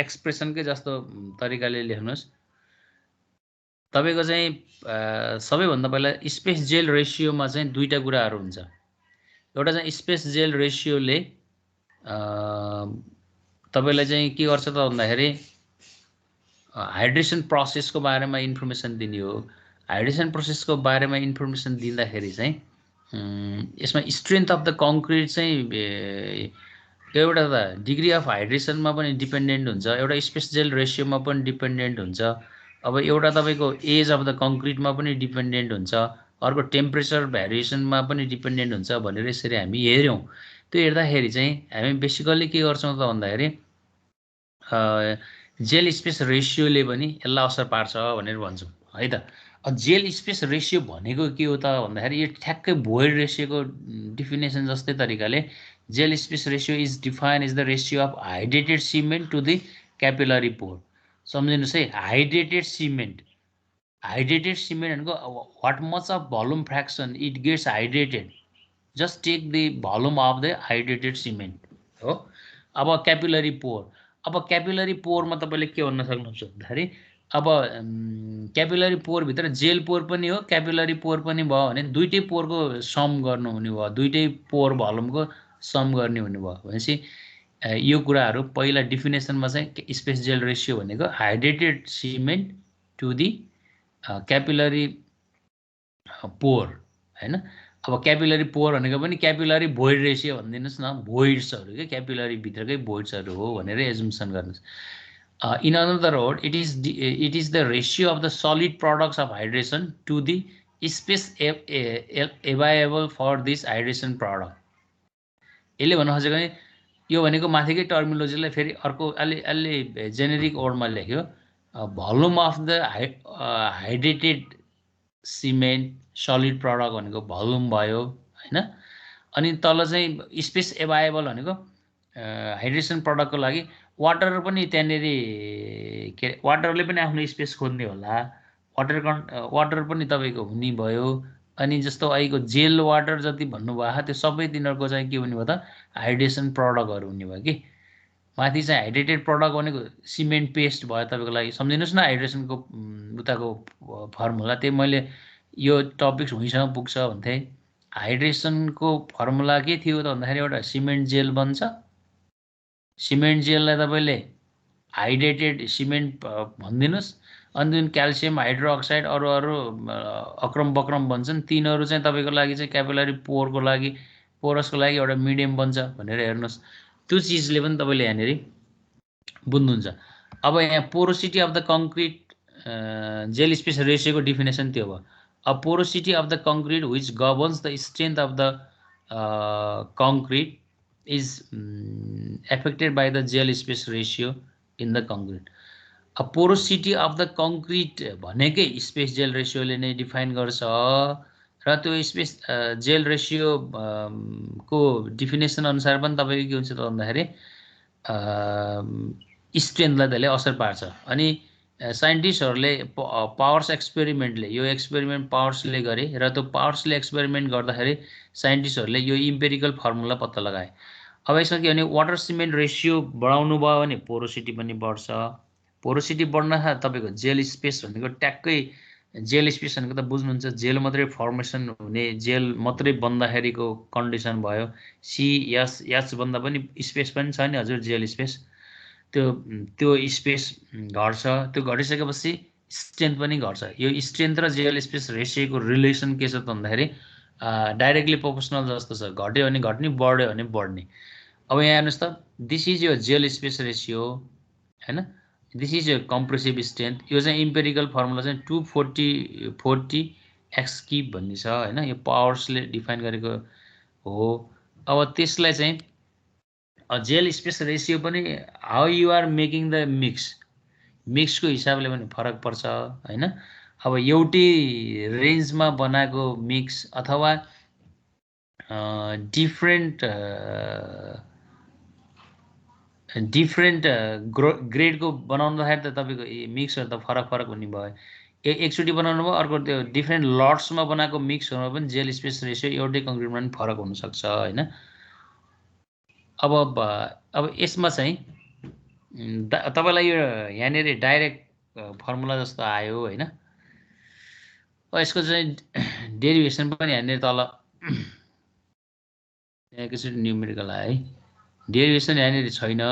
एक्सप्रेसनकै जस्तो तरिकाले लेख्नुहोस्। तपाईँको चाहिँ सबैभन्दा पहिला स्पेस जेल रेसियोमा चाहिँ दुईवटा कुराहरू हुन्छ। एउटा चाहिँ स्पेस जेल रेसियोले तपाईँलाई चाहिँ के गर्छ त भन्दाखेरि हाइड्रेसन प्रोसेसको बारेमा इन्फर्मेसन दिने हो। हाइड्रेसन प्रोसेसको बारेमा इन्फर्मेसन दिँदाखेरि चाहिँ यसमा स्ट्रेन्थ अफ द कङ्क्रिट चाहिँ एउटा त डिग्री अफ हाइड्रेसनमा पनि डिपेन्डेन्ट हुन्छ, एउटा स्पेस जेल रेसियोमा पनि डिपेन्डेन्ट हुन्छ। अब एउटा तपाईँको एज अफ द कङ्क्रिटमा पनि डिपेन्डेन्ट हुन्छ, अर्को टेम्परेचर भ्यारिएसनमा पनि डिपेन्डेन्ट हुन्छ भनेर यसरी हामी हेऱ्यौँ। त्यो हेर्दाखेरि चाहिँ हामी बेसिकल्ली के गर्छौँ त भन्दाखेरि जेल स्पेस रेसियोले पनि यसलाई असर पार्छ भनेर भन्छौँ है त। जेल स्पेस रेसियो भनेको के हो त भन्दाखेरि यो ठ्याक्कै भोइड रेसियोको डिफिनेसन जस्तै तरिकाले gel space ratio is define is the ratio of hydrated cement to the capillary pore. सम्झिनुहोस् है, हाइड्रेटेड सिमेन्ट भनेको what much of volume fraction it gets hydrated, just take the volume of the hydrated cement हो। अब क्यापिलरी पोरमा तपाईँले के भन्न सक्नुहुन्छ भन्दाखेरि अब क्यापिलरी पोरभित्र जेल पोर पनि हो क्यापिलरी पोर पनि भयो भने दुइटै पोरको सम गर्नु हुने भयो, दुइटै पोर भोल्युमको सम गर्ने हुने भयो। भनेपछि यो कुराहरू पहिला डिफिनेसनमा चाहिँ स्पेस जेल रेसियो भनेको hydrated cement to the capillary pore होइन। अब क्यापिलरी पोर भनेको पनि क्यापिलरी भोइड रेसियो भनिदिनुहोस् न, भोइड्सहरू के क्यापिलरी भित्रकै भोइड्सहरू हो भनेर एजुम्सन गर्नुहोस्। In another word it is the ratio of the solid products of hydration to the space available for this hydration product. यसले भन्नु खोजेको नि यो भनेको माथिकै टर्मिनोलोजीलाई फेरि अर्को अलि जेनेरिक वर्डमा लेख्यो। Volume of the hydrated cement solid product भनेको भोल्युम भयो होइन। अनि तल चाहिँ स्पेस एभाइलेबल भनेको हाइड्रेसन प्रडक्टको लागि वाटर पनि त्यहाँनिर के अरे वाटरले पनि आफ्नो स्पेस खोज्ने होला, वाटर पनि तपाईँको हुने भयो। अनि जस्तो अहिलेको जेल वाटर जति भन्नुभयो त्यो सबै तिनीहरूको चाहिँ के हुने भयो त हाइड्रेसन प्रडक्टहरू हुने भयो कि। माथि चाहिँ हाइड्रेटेड प्रडक्ट भनेको सिमेन्ट पेस्ट भयो तपाईँको लागि। सम्झिनुहोस् न हाइड्रेसनको उताको फर्मुला, त्यही मैले यो टपिक हुँइसँग पुग्छ भन्थेँ। हाइड्रेसनको फर्मुला के थियो त भन्दाखेरि एउटा सिमेन्ट जेल बन्छ, सिमेन्ट जेललाई तपाईँले हाइड्रेटेड सिमेन्ट भनिदिनुहोस्। अनि जुन क्याल्सियम हाइड्रोक्साइड अरू अक्रम बक्रम भन्छन् तिनीहरू चाहिँ तपाईँको लागि चाहिँ क्यापिलरी पोरसको लागि एउटा मिडियम बन्छ भनेर हेर्नुहोस्। त्यो चिजले पनि तपाईँले यहाँनिर बुझ्नुहुन्छ। अब यहाँ porosity of the concrete gel space रेसियोको डिफिनेसन त्यो भयो। A porosity of the concrete which governs the strength of the concrete is affected by the gel space ratio in the concrete. A porosity of the concrete भनेकै स्पेस जेल रेसियोले नै डिफाइन गर्छ र त्यो स्पेस जेल रेसियो को डिफिनेसन अनुसार पनि तपाईँको के हुन्छ त भन्दाखेरि स्ट्रेन्थलाई त्यसले असर पार्छ। अनि साइन्टिस्टहरूले पावर्स एक्सपेरिमेन्टले यो एक्सपेरिमेन्ट पावर्सले गरे र त्यो पावर्सले एक्सपेरिमेन्ट गर्दाखेरि साइन्टिस्टहरूले यो इम्पेरिकल फर्मुला पत्ता लगाए। अब यसमा के भने वाटर सिमेन्ट रेसियो बढाउनु भयो भने पोरोसिटी पनि बढ्छ, पोरोसिटी बढ्न तपाईको जेल स्पेस भनेको ट्याक्कै जेल स्पेस भनेको त बुझ्नुहुन्छ जेल मात्रै फर्मेसन हुने जेल मात्रै बन्दाखेरिको कन्डिसन भयो एच भन्दा पनि स्पेस पनि छ नि हजुर जेल स्पेस त्यो स्पेस घट्छ त्यो घटिसकेपछि स्ट्रेन्थ पनि घट्छ यो स्ट्रेन्थ र जेल स्पेस रेसियोको रिलेसन के छ त भन्दाखेरि डाइरेक्टली प्रोपोर्सनल जस्तो छ घट्यो भने घट्ने बढ्यो भने बढ्ने अब यहाँ हेर्नुहोस् त दिस इज यो जेल स्पेस रेसियो हैन दिस इज यो कम्प्रेसिभ स्ट्रेन्थ यो चाहिँ इम्पेरिकल फर्मुला चाहिँ 240 एक्स क्युब भन्ने छ हैन यो पावर्सले डिफाइन गरेको हो अब त्यसलाई चाहिँ जेल स्पेस रेसियो पनि how you are making the मिक्सको हिसाबले पनि फरक पर्छ हैन अब एउटै रेन्जमा बनाएको मिक्स अथवा डिफ्रेन्ट ग्रेडको बनाउँदाखेरि त तपाईँको मिक्सहरू त फरक हुने भयो एकचोटि बनाउनु भयो अर्को त्यो डिफ्रेन्ट लट्समा बनाएको मिक्सहरूमा पनि जेल स्पेस रेसियो एउटै कङ्क्रिटमा पनि फरक हुनसक्छ होइन अब यसमा चाहिँ तपाईँलाई यो यहाँनिर डाइरेक्ट फर्मुला जस्तो आयो होइन यसको चाहिँ डेरिभेसन पनि यहाँनिर तल एकैचोटि न्युमेरिकल आयो है डेरिभेसन यहाँनिर छैन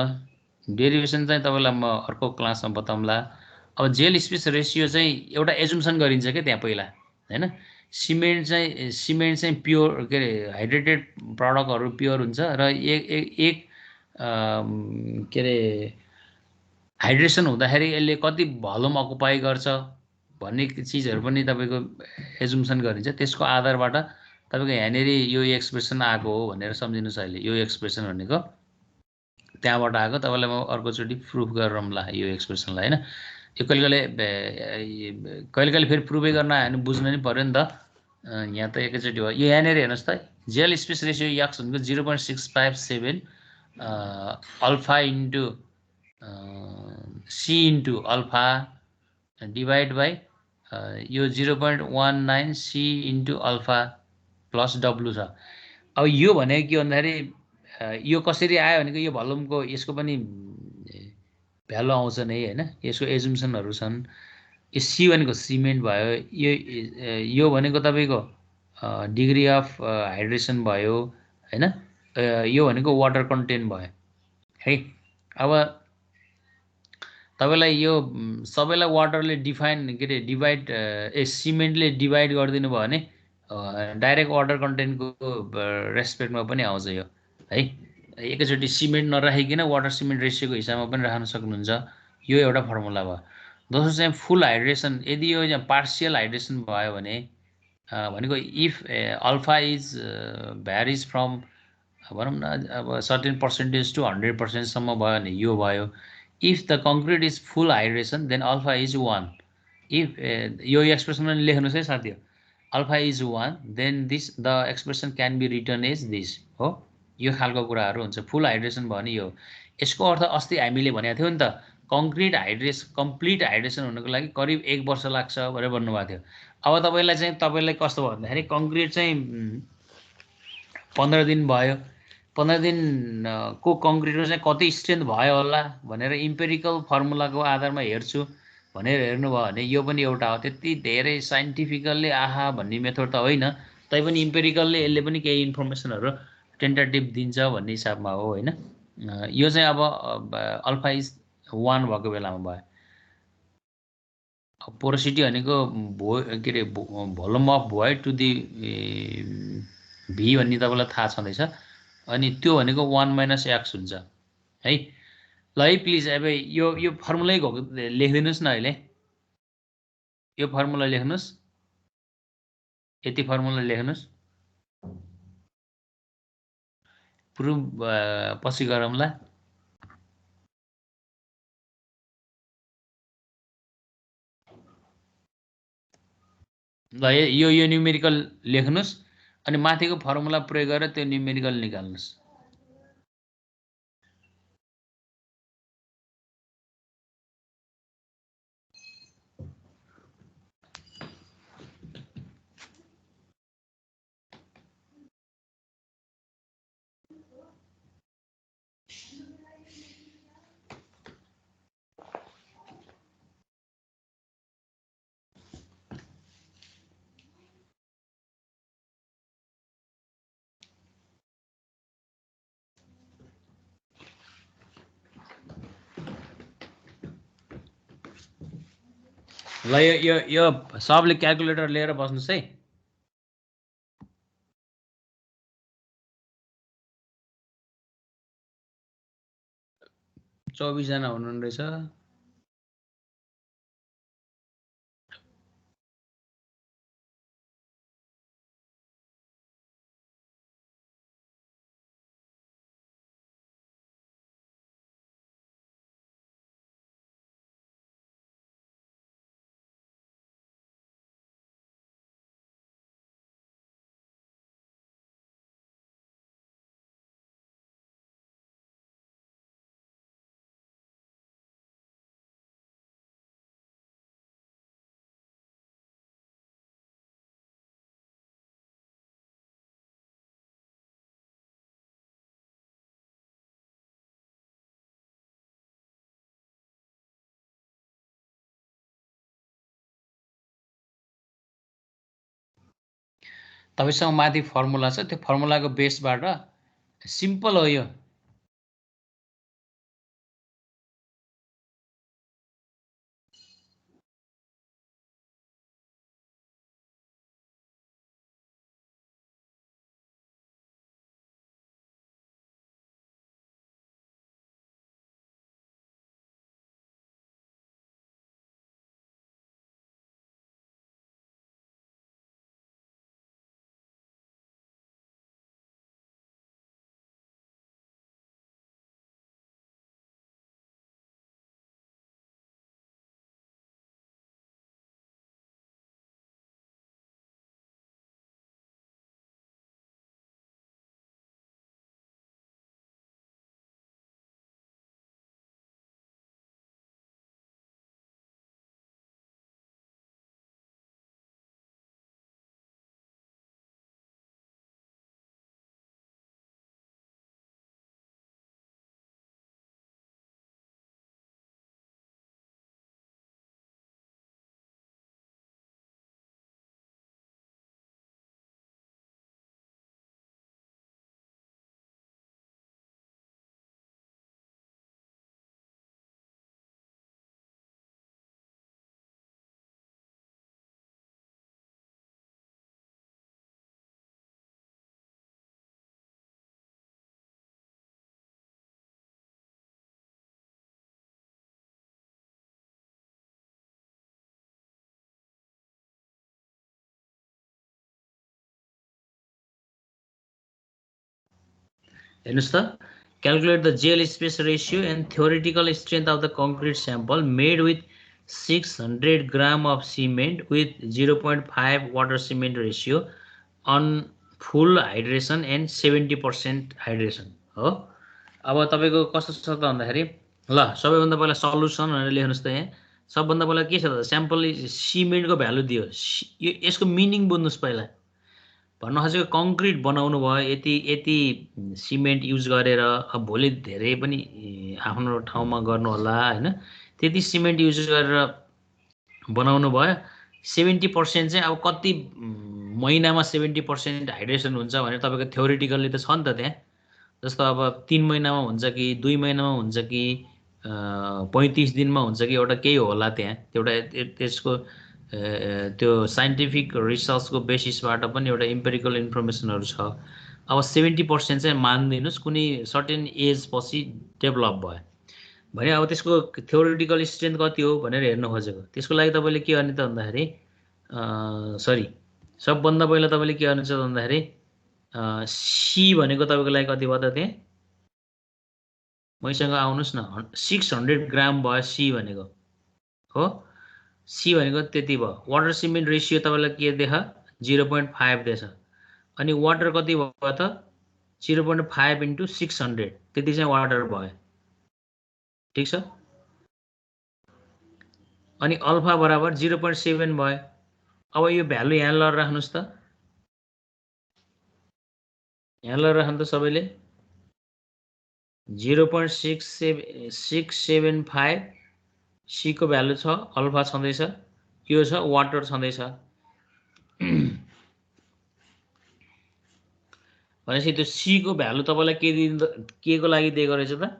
डेरिभेसन चाहिँ तपाईँलाई म अर्को क्लासमा बताउँला अब जेल स्पेस रेसियो चाहिँ एउटा एजुम्सन गरिन्छ क्या त्यहाँ पहिला होइन सिमेन्ट चाहिँ प्योर के अरे हाइड्रेटेड प्रडक्टहरू प्योर हुन्छ र एक के अरे हाइड्रेसन हुँदाखेरि यसले कति भल्युम अकुपाई गर्छ भन्ने चिजहरू पनि तपाईँको एजुम्सन गरिन्छ त्यसको आधारबाट तपाईँको यहाँनिर यो एक्सप्रेसन आएको हो भनेर सम्झिनुहोस् अहिले यो एक्सप्रेसन भनेको त्यहाँबाट आएको तपाईँलाई म अर्कोचोटि प्रुफ गरौँला यो एक्सप्रेसनलाई होइन यो कहिले फेरि प्रुभै गर्न आयो भने बुझ्नु नि पऱ्यो नि त यहाँ त एकैचोटि हो यो यहाँनिर हेर्नुहोस् त जेल स्पेस रेसियो एक्स भनेको 0.657 alpha into c into alpha divide by यो 0.19 सी इन्टु अल्फा प्लस डब्लु छ अब यो भनेको के भन्दाखेरि यो कसरी आयो भनेको यो भल्युमको यसको पनि भ्यालु आउँछ नै होइन यसको एजुम्सनहरू छन् यो सी भनेको सिमेन्ट भयो यो भनेको तपाईँको डिग्री अफ हाइड्रेसन भयो होइन यो भनेको वाटर कन्टेन्ट भयो है अब तपाईँलाई यो सबैलाई वाटरले डिफाइन के अरे डिभाइड सिमेन्टले डिभाइड गरिदिनु भयो भने डाइरेक्ट वाटर कन्टेन्टको रेस्पेक्टमा पनि आउँछ यो है एकैचोटि सिमेन्ट नराखिकन वाटर सिमेन्ट रेसियोको हिसाबमा पनि राख्न सक्नुहुन्छ यो एउटा फर्मुला भयो दोस्रो चाहिँ फुल हाइड्रेसन यदि यो पार्सियल हाइड्रेसन भयो भने भनेको इफ अल्फा इज भ्यारिज फ्रम भनौँ न अब सर्टेन पर्सेन्टेज टु 100%सम्म भयो भने यो भयो if the concrete is full hydration then alpha is 1 if यो एक्सप्रेसनमा लेख्नुहोस् है साथी alpha is 1 then the expression can be return as this हो यो खालको कुराहरू हुन्छ फुल हाइड्रेसन भयो भने यो यसको अर्थ अस्ति हामीले भनेको थियौँ नि त कम्प्लिट हाइड्रेसन हुनको लागि करिब 1 वर्ष लाग्छ भनेर भन्नुभएको थियो अब तपाईँलाई कस्तो भयो भन्दाखेरि कङ्क्रिट चाहिँ 15 दिन भयो 15 दिनको कङ्क्रिटमा चाहिँ कति स्ट्रेन्थ भयो होला भनेर इम्पेरिकल फर्मुलाको आधारमा हेर्छु भनेर हेर्नुभयो भने यो पनि एउटा हो त्यति धेरै साइन्टिफिकल्ली आहा भन्ने मेथड त होइन तैपनि इम्पेरिकलले यसले पनि केही इन्फर्मेसनहरू टेन्टेटिभ दिन्छ भन्ने हिसाबमा हो होइन यो चाहिँ अब अल्फा इज 1 भएको बेलामा भयो पोरोसिटी भनेको के अरे volume of void to the V भन्ने तपाईँलाई थाहा छँदैछ अनि त्यो भनेको 1 - x हुन्छ है ल है प्लिज अब यो फर्मुलै लेखिदिनुहोस् न अहिले यो फर्मुला लेख्नुहोस् यति फर्मुला लेख्नुहोस् प्रुफ पछि गरौँला ल यो न्युमेरिकल लेख्नुहोस् अनि माथिको फर्मुला प्रयोग गरेर त्यो न्युमेरिकल निकाल्नुहोस् ल यो सबले क्याल्कुलेटर लिएर बस्नुस् है। चौबिस जना हुनुहुँदैछ। तपाईसँग माथि फर्मुला छ, त्यो फर्मुलाको बेसबाट सिम्पल हो यो। हेर्नुस् त, calculate the gel space ratio and theoretical strength of the concrete sample made with 600 gram of cement with 0.5 water cement ratio on full hydration and 70% hydration हो। अब तपाईको कस्तो छ त भन्दाखेरि ल सबैभन्दा पहिला सल्युसन भनेर लेख्नुस् त। यहाँ सबभन्दा पहिला के छ त, स्याम्पल सिमेन्टको भ्यालु दियो। यसको मिनिङ बुझ्नुस् पहिला। भन्न खोजेको कङ्क्रिट बनाउनु भयो, यति सिमेन्ट युज गरेर, अब भोलि धेरै पनि आफ्नो ठाउँमा गर्नु होला हैन, त्यति सिमेन्ट युज गरेर बनाउनु भयो। 70% चाहिँ अब कति महिनामा 70% हाइड्रेसन हुन्छ भने तपाईको थ्योरिटिकली त छ नि त त्यहाँ। जस्तो अब 3 महिनामा हुन्छ कि 2 महिनामा हुन्छ कि 35 दिनमा हुन्छ कि एउटा केही होला त्यहाँ। एउटा त्यसको त्यो साइन्टिफिक रिसर्चको बेसिसबाट पनि एउटा इम्पेरिकल इन्फर्मेसनहरू छ। अब 70% चाहिँ मान्दिनुस् कुनै सर्टेन एज पछि डेभलप भयो भने अब त्यसको थ्योरिटिकल स्ट्रेन्थ कति हो भनेर हेर्न खोजेको। त्यसको लागि तपाईले के गर्ने त भन्दाखेरि सरी सबभन्दा पहिला तपाईले के गर्नुहुन्छ त भन्दाखेरि सी भनेको तपाईको लागि कति भयो त त्यहाँ, मैसँग आउनुस् न। 600 ग्राम भयो सी भनेको हो। सी भनेको त्यति भयो। वाटर सिमेन्ट रेसियो तपाईलाई के देख 0.5 देछ। अनि वाटर कति भयो त 0.5 × 600, त्यति चाहिँ वाटर भयो। ठीक छ। अनि अल्फा बराबर 0.7 भयो। अब यो भ्यालु यहाँ ल राख्नुस् त, यहाँ ल राख्नु त सबैले। 0.675 सी को भ्यालु छ, अल्फा छँदैछ, यो छ वाटर छँदैछ। भनेपछि त्यो सी को भ्यालु तपाईलाई के को लागि दिएको रहेछ त,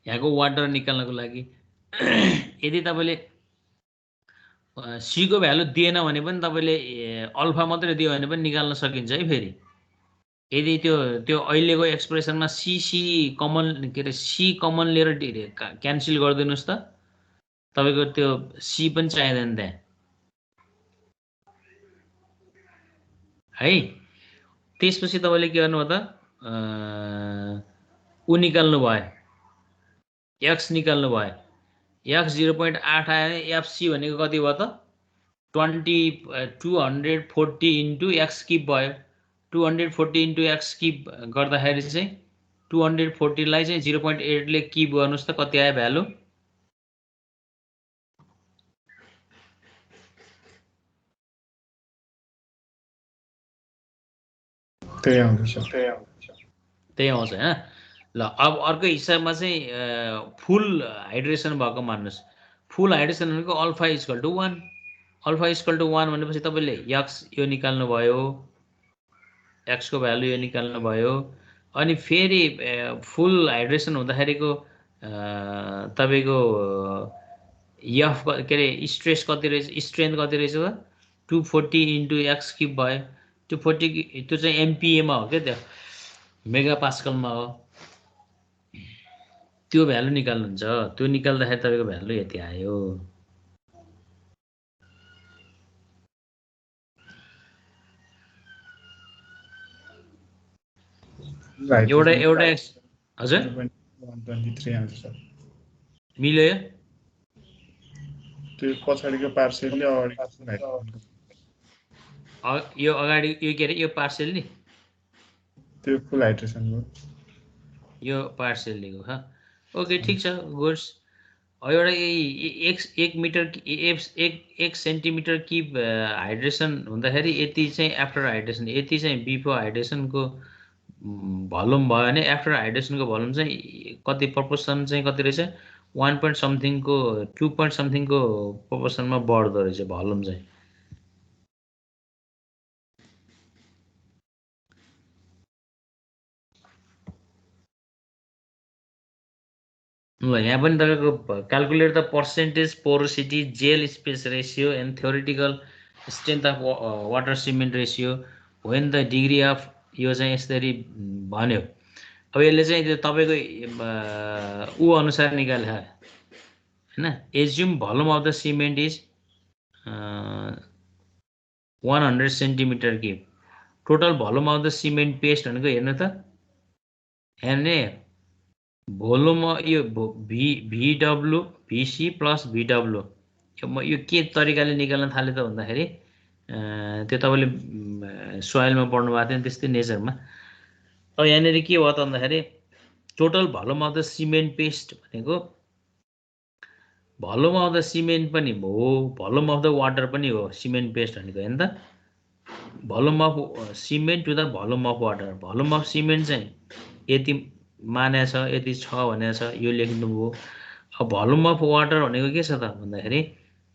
यहाँको वाटर निकाल्नको लागि। यदि तपाईले C को भ्यालु दिएन भने पनि तपाईले अल्फा मात्रै दियो भने पनि निकाल्न सकिन्छ है फेरि यदि त्यो अहिलेको एक्सप्रेसनमा सी कमन के अरे सी कमन लिएर क्यान्सल गरिदिनुस् त तपाईको त्यो सी पनि चाहिँदैन त्यहाँ है त्यसपछि तपाईले के गर्नु हो त उ निकाल्नु भयो x निकाल्नु भयो x 0.8 आयो भने fc भनेको कति भयो त 240 इन्टु x किप भयो 240 इन्टु x किप गर्दाखेरि चाहिँ 240 लाई चाहिँ 0.8 ले किप गर्नुस् त कति आयो भ्यालु त्यही आउँछ त्यही आउँछ हैन ल अब अर्को हिसाबमा चाहिँ फुल हाइड्रेसन भएको मान्नुस् फुल हाइड्रेसन भनेको alpha equal to 1 alpha equal to 1 भनेपछि तपाईले x यो निकाल्नु भयो x को भ्यालु यो निकाल्नु भयो अनि फेरि फुल हाइड्रेसन हुँदाखेरिको तपाईको f के रे स्ट्रेस कति रहेछ स्ट्रेन्थ कति रहेछ त 240 इन्टु x किप भयो 240 त्यो चाहिँ एमपीए मा हो के त्यो मेगा पास्कलमा हो त्यो भ्यालु निकाल्नुहुन्छ त्यो निकाल्दाखेरि तपाईको भ्यालु यति आयो एउटा हजुर 123 आउँछ सर मिल्यो त्यो पछाडीको पार्सियलले अगाडि यो अगाडि यो के रे यो पार्सियल नि त्यो फुल हाइड्रेसन हो यो पार्सियल लिएको ह ओके ठीक छ गुड्स एउटा 1 मिटर 1 सेन्टिमिटर क्यूब हाइड्रेसन हुँदाखेरि यति चाहिँ आफ्टर हाइड्रेसन यति चाहिँ बिफोर हाइड्रेसनको भोल्युम भयो भने आफ्टर हाइड्रेसनको भोल्युम चाहिँ कति प्रोपोर्सन चाहिँ कति रहेछ 1 point समथिङ को 2 point समथिङ को प्रोपोर्सनमा बढ्दो रहेछ भोल्युम चाहिँ ल यहाँ पनि तपाईको calculate the percentage porosity gel space ratio and theoretical strength of water cement ratio when the degree of यो चाहिँ यसरी भन्यो अब यसले चाहिँ तपाईको उ अनुसार निकाले हैन assume volume of the cement is 100 centimetre cube total volume of the cement paste भनेको हेर्नु त हेर्ने भोल्युम यो VW VC प्लस VW यो के तरिकाले निकाल्न थाले त भन्दाखेरि त्यो तपाईले सोइलमा पढ्नु भएको थियो त्यस्तै नेचरमा अब यहाँनेरि के भयो त भन्दाखेरि total volume of the cement paste भनेको भोल्युम अफ द सिमेन्ट पनि हो भोल्युम अफ द वाटर पनि हो सिमेन्ट पेस्ट भनेको हैन त volume of cement to the volume of water volume of cement चाहिँ यति माने छ यति छ भने छ यो लेख्नुभयो अब भोल्युम अफ वाटर भनेको के छ त भन्दाखेरि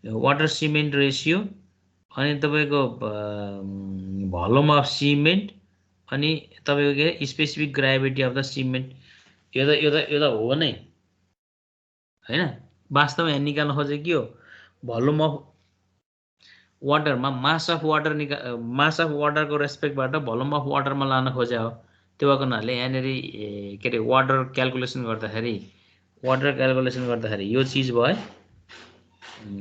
वाटर सिमेन्ट रेशियो अनि तपाईको भोल्युम अफ सिमेन्ट अनि तपाईको के specific gravity of the cement यो त हो नै हैन वास्तवमा यहाँ निकाल्न खोजेको के हो भोल्युम अफ वाटरमा मास अफ वाटरको रेस्पेक्टबाट भोल्युम अफ वाटरमा लान खोजे हो त्यो भएको हुनाले यहाँनेरि के रे वाटर क्याल्कुलेसन गर्दाखेरि यो चीज भयो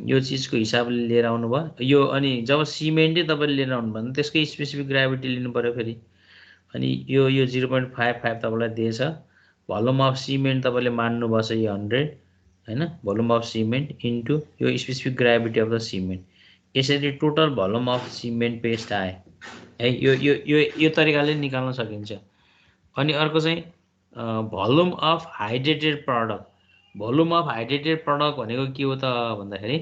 यो चीजको हिसाबले लिएर आउनु भयो यो अनि जब सिमेन्टै तपाईले लिएर आउनु भयो त्यसकै स्पेसिफिक ग्राभिटी लिनु पर्यो फेरि अनि यो 0.55 तपाईलाई दिएछ भोल्युम अफ सिमेन्ट तपाईले मान्नु भछ यो 100 हैन भोल्युम अफ सिमेन्ट इन्टु यो specific gravity of the cement यसरी total volume of cement paste आए है यो तरिकाले निकाल्न सकिन्छ अनि अर्को चाहिँ volume of hydrated product volume of hydrated product भनेको के हो त भन्दाखेरि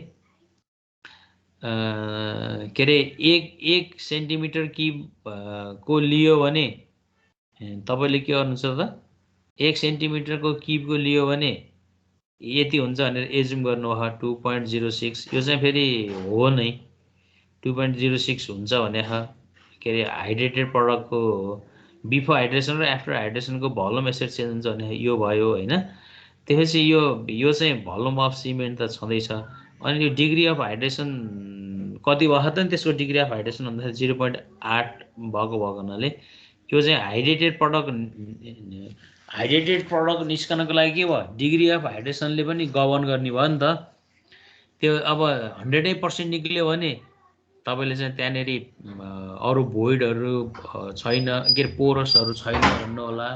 के रे 1 सेन्टिमिटर क्यूब को लियो भने तपाईले के गर्नुहुन्छ त 1 सेन्टिमिटर को क्यूब को लियो भने यति हुन्छ भनेर एज्युम गर्नु हो 2.06 यो चाहिँ फेरि हो नै 2.06 हुन्छ भने के रे हाइड्रेटेड प्रोडक्ट को बिफोर हाइड्रेसन र आफ्टर हाइड्रेसन को भोल्युम यसरी चेन्ज हुन्छ भने यो भयो हैन त्यसपछि यो चाहिँ भोल्युम अफ सिमेन्ट त छँदै छ अनि यो डिग्री अफ हाइड्रेसन कति भयो त नि त्यसको डिग्री अफ हाइड्रेसन भन्दाखेरि 0.8 भएको हुनाले यो चाहिँ हाइड्रेटेड प्रडक्ट निस्कनको लागि के भयो डिग्री अफ हाइड्रेसनले पनि गभर्न गर्ने भयो नि त। त्यो अब 100% निक्ल्यो भने तपाईँले चाहिँ त्यहाँनेरि अरू भोइडहरू छैन के अरे पोरसहरू छैन भन्नु होला।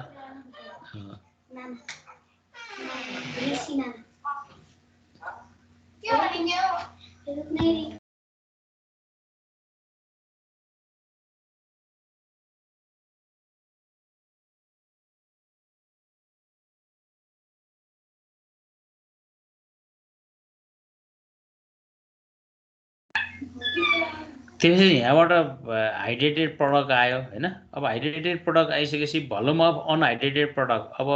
त्यसपछि यहाँबाट हाइड्रेटेड प्रडक्ट आयो हैन। अब हाइड्रेटेड प्रडक्ट आइसकेपछि भोल्युम अफ अनहाइड्रेटेड प्रडक्ट अब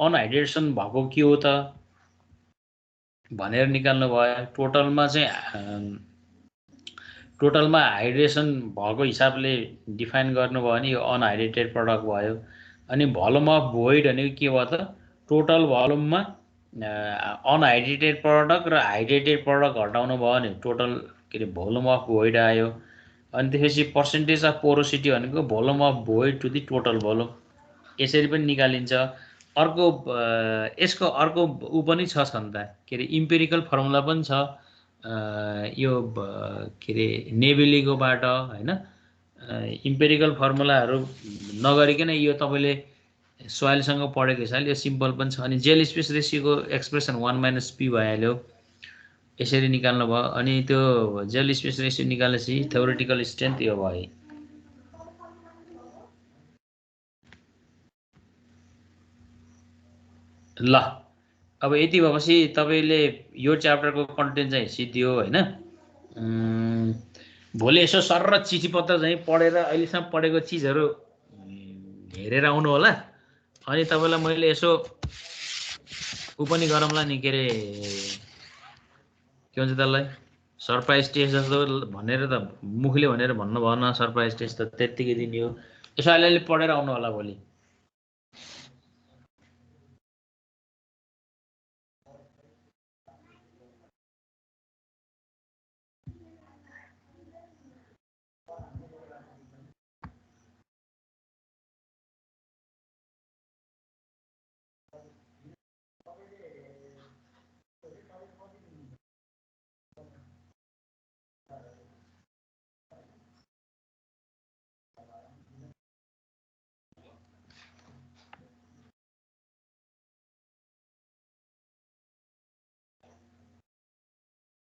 अनहाइड्रेसन भएको के हो त भनेर निकाल्नु भयो। टोटलमा हाइड्रेसन भएको हिसाबले डिफाइन गर्नुभयो भने यो अनहाइड्रेटेड प्रडक्ट भयो। अनि भोल्युम अफ भोइड भनेको के भयो त टोटल भोल्युममा अनहाइड्रेटेड प्रडक्ट र हाइड्रेटेड प्रडक्ट हटाउनु भयो भने टोटल के अरे भोल्युम अफ भोइड आयो। अनि त्यसपछि पर्सेन्टेज अफ पोरोसिटी भनेको volume of void to the total volume यसरी पनि निकालिन्छ। अर्को यसको अर्को ऊ पनि छ नि त के अरे इम्पेरिकल फर्मुला पनि छ यो के अरे नेबेलीकोबाट हैन। इम्पेरिकल फर्मुलाहरू नगरिकन यो तपाईँले सोइलसँग पढेको हिसाबले यो सिम्पल पनि छ। अनि जेल स्पेस रेसियोको एक्सप्रेसन 1 - p भइहाल्यो यसरी निकाल्नु भयो। अनि त्यो जेल स्पेस रेसियो निकालेपछि थ्योरेटिकल स्ट्रेन्थ यो भयो। ल अब यति भएपछि तपाईँले यो च्याप्टरको कन्टेन्ट चाहिँ सिद्धियो हैन। भोलि यसो सरर चिठी पत्र चाहिँ पढेर अहिलेसम्म पढेको चिजहरू हेरेर आउनु होला। अनि तपाईँलाई मैले यसो ऊ पनि गरौँला नि के अरे के भन्छ त्यसलाई सरप्राइज टेस्ट जस्तो भनेर त मुखले भनेर भन्नु भएन। सरप्राइज टेस्ट त त्यत्तिकै दिने हो। यसो अलिअलि पढेर आउनु होला भोलि।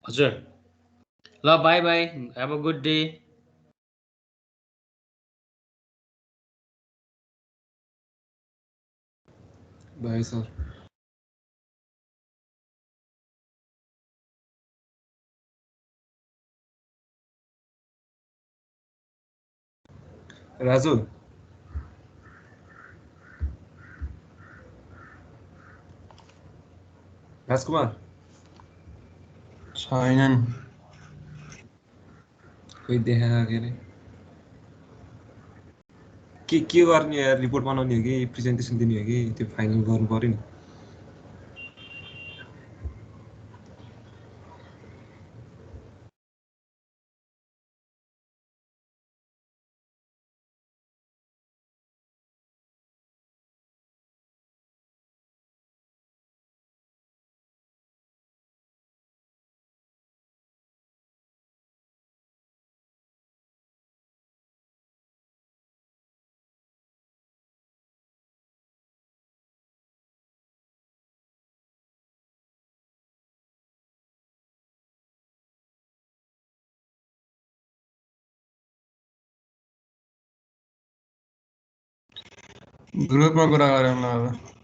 हजुर ल bye bye have a good day. Bye sir. Raju Rajkumar छैनन् कोही देखाएर के अरे के गर्ने रिपोर्ट बनाउने हो कि प्रेजेन्टेसन दिने हो कि त्यो फाइनल गर्नु पर्यो नि। ग्रुपमा कुरा गरौँ न अब।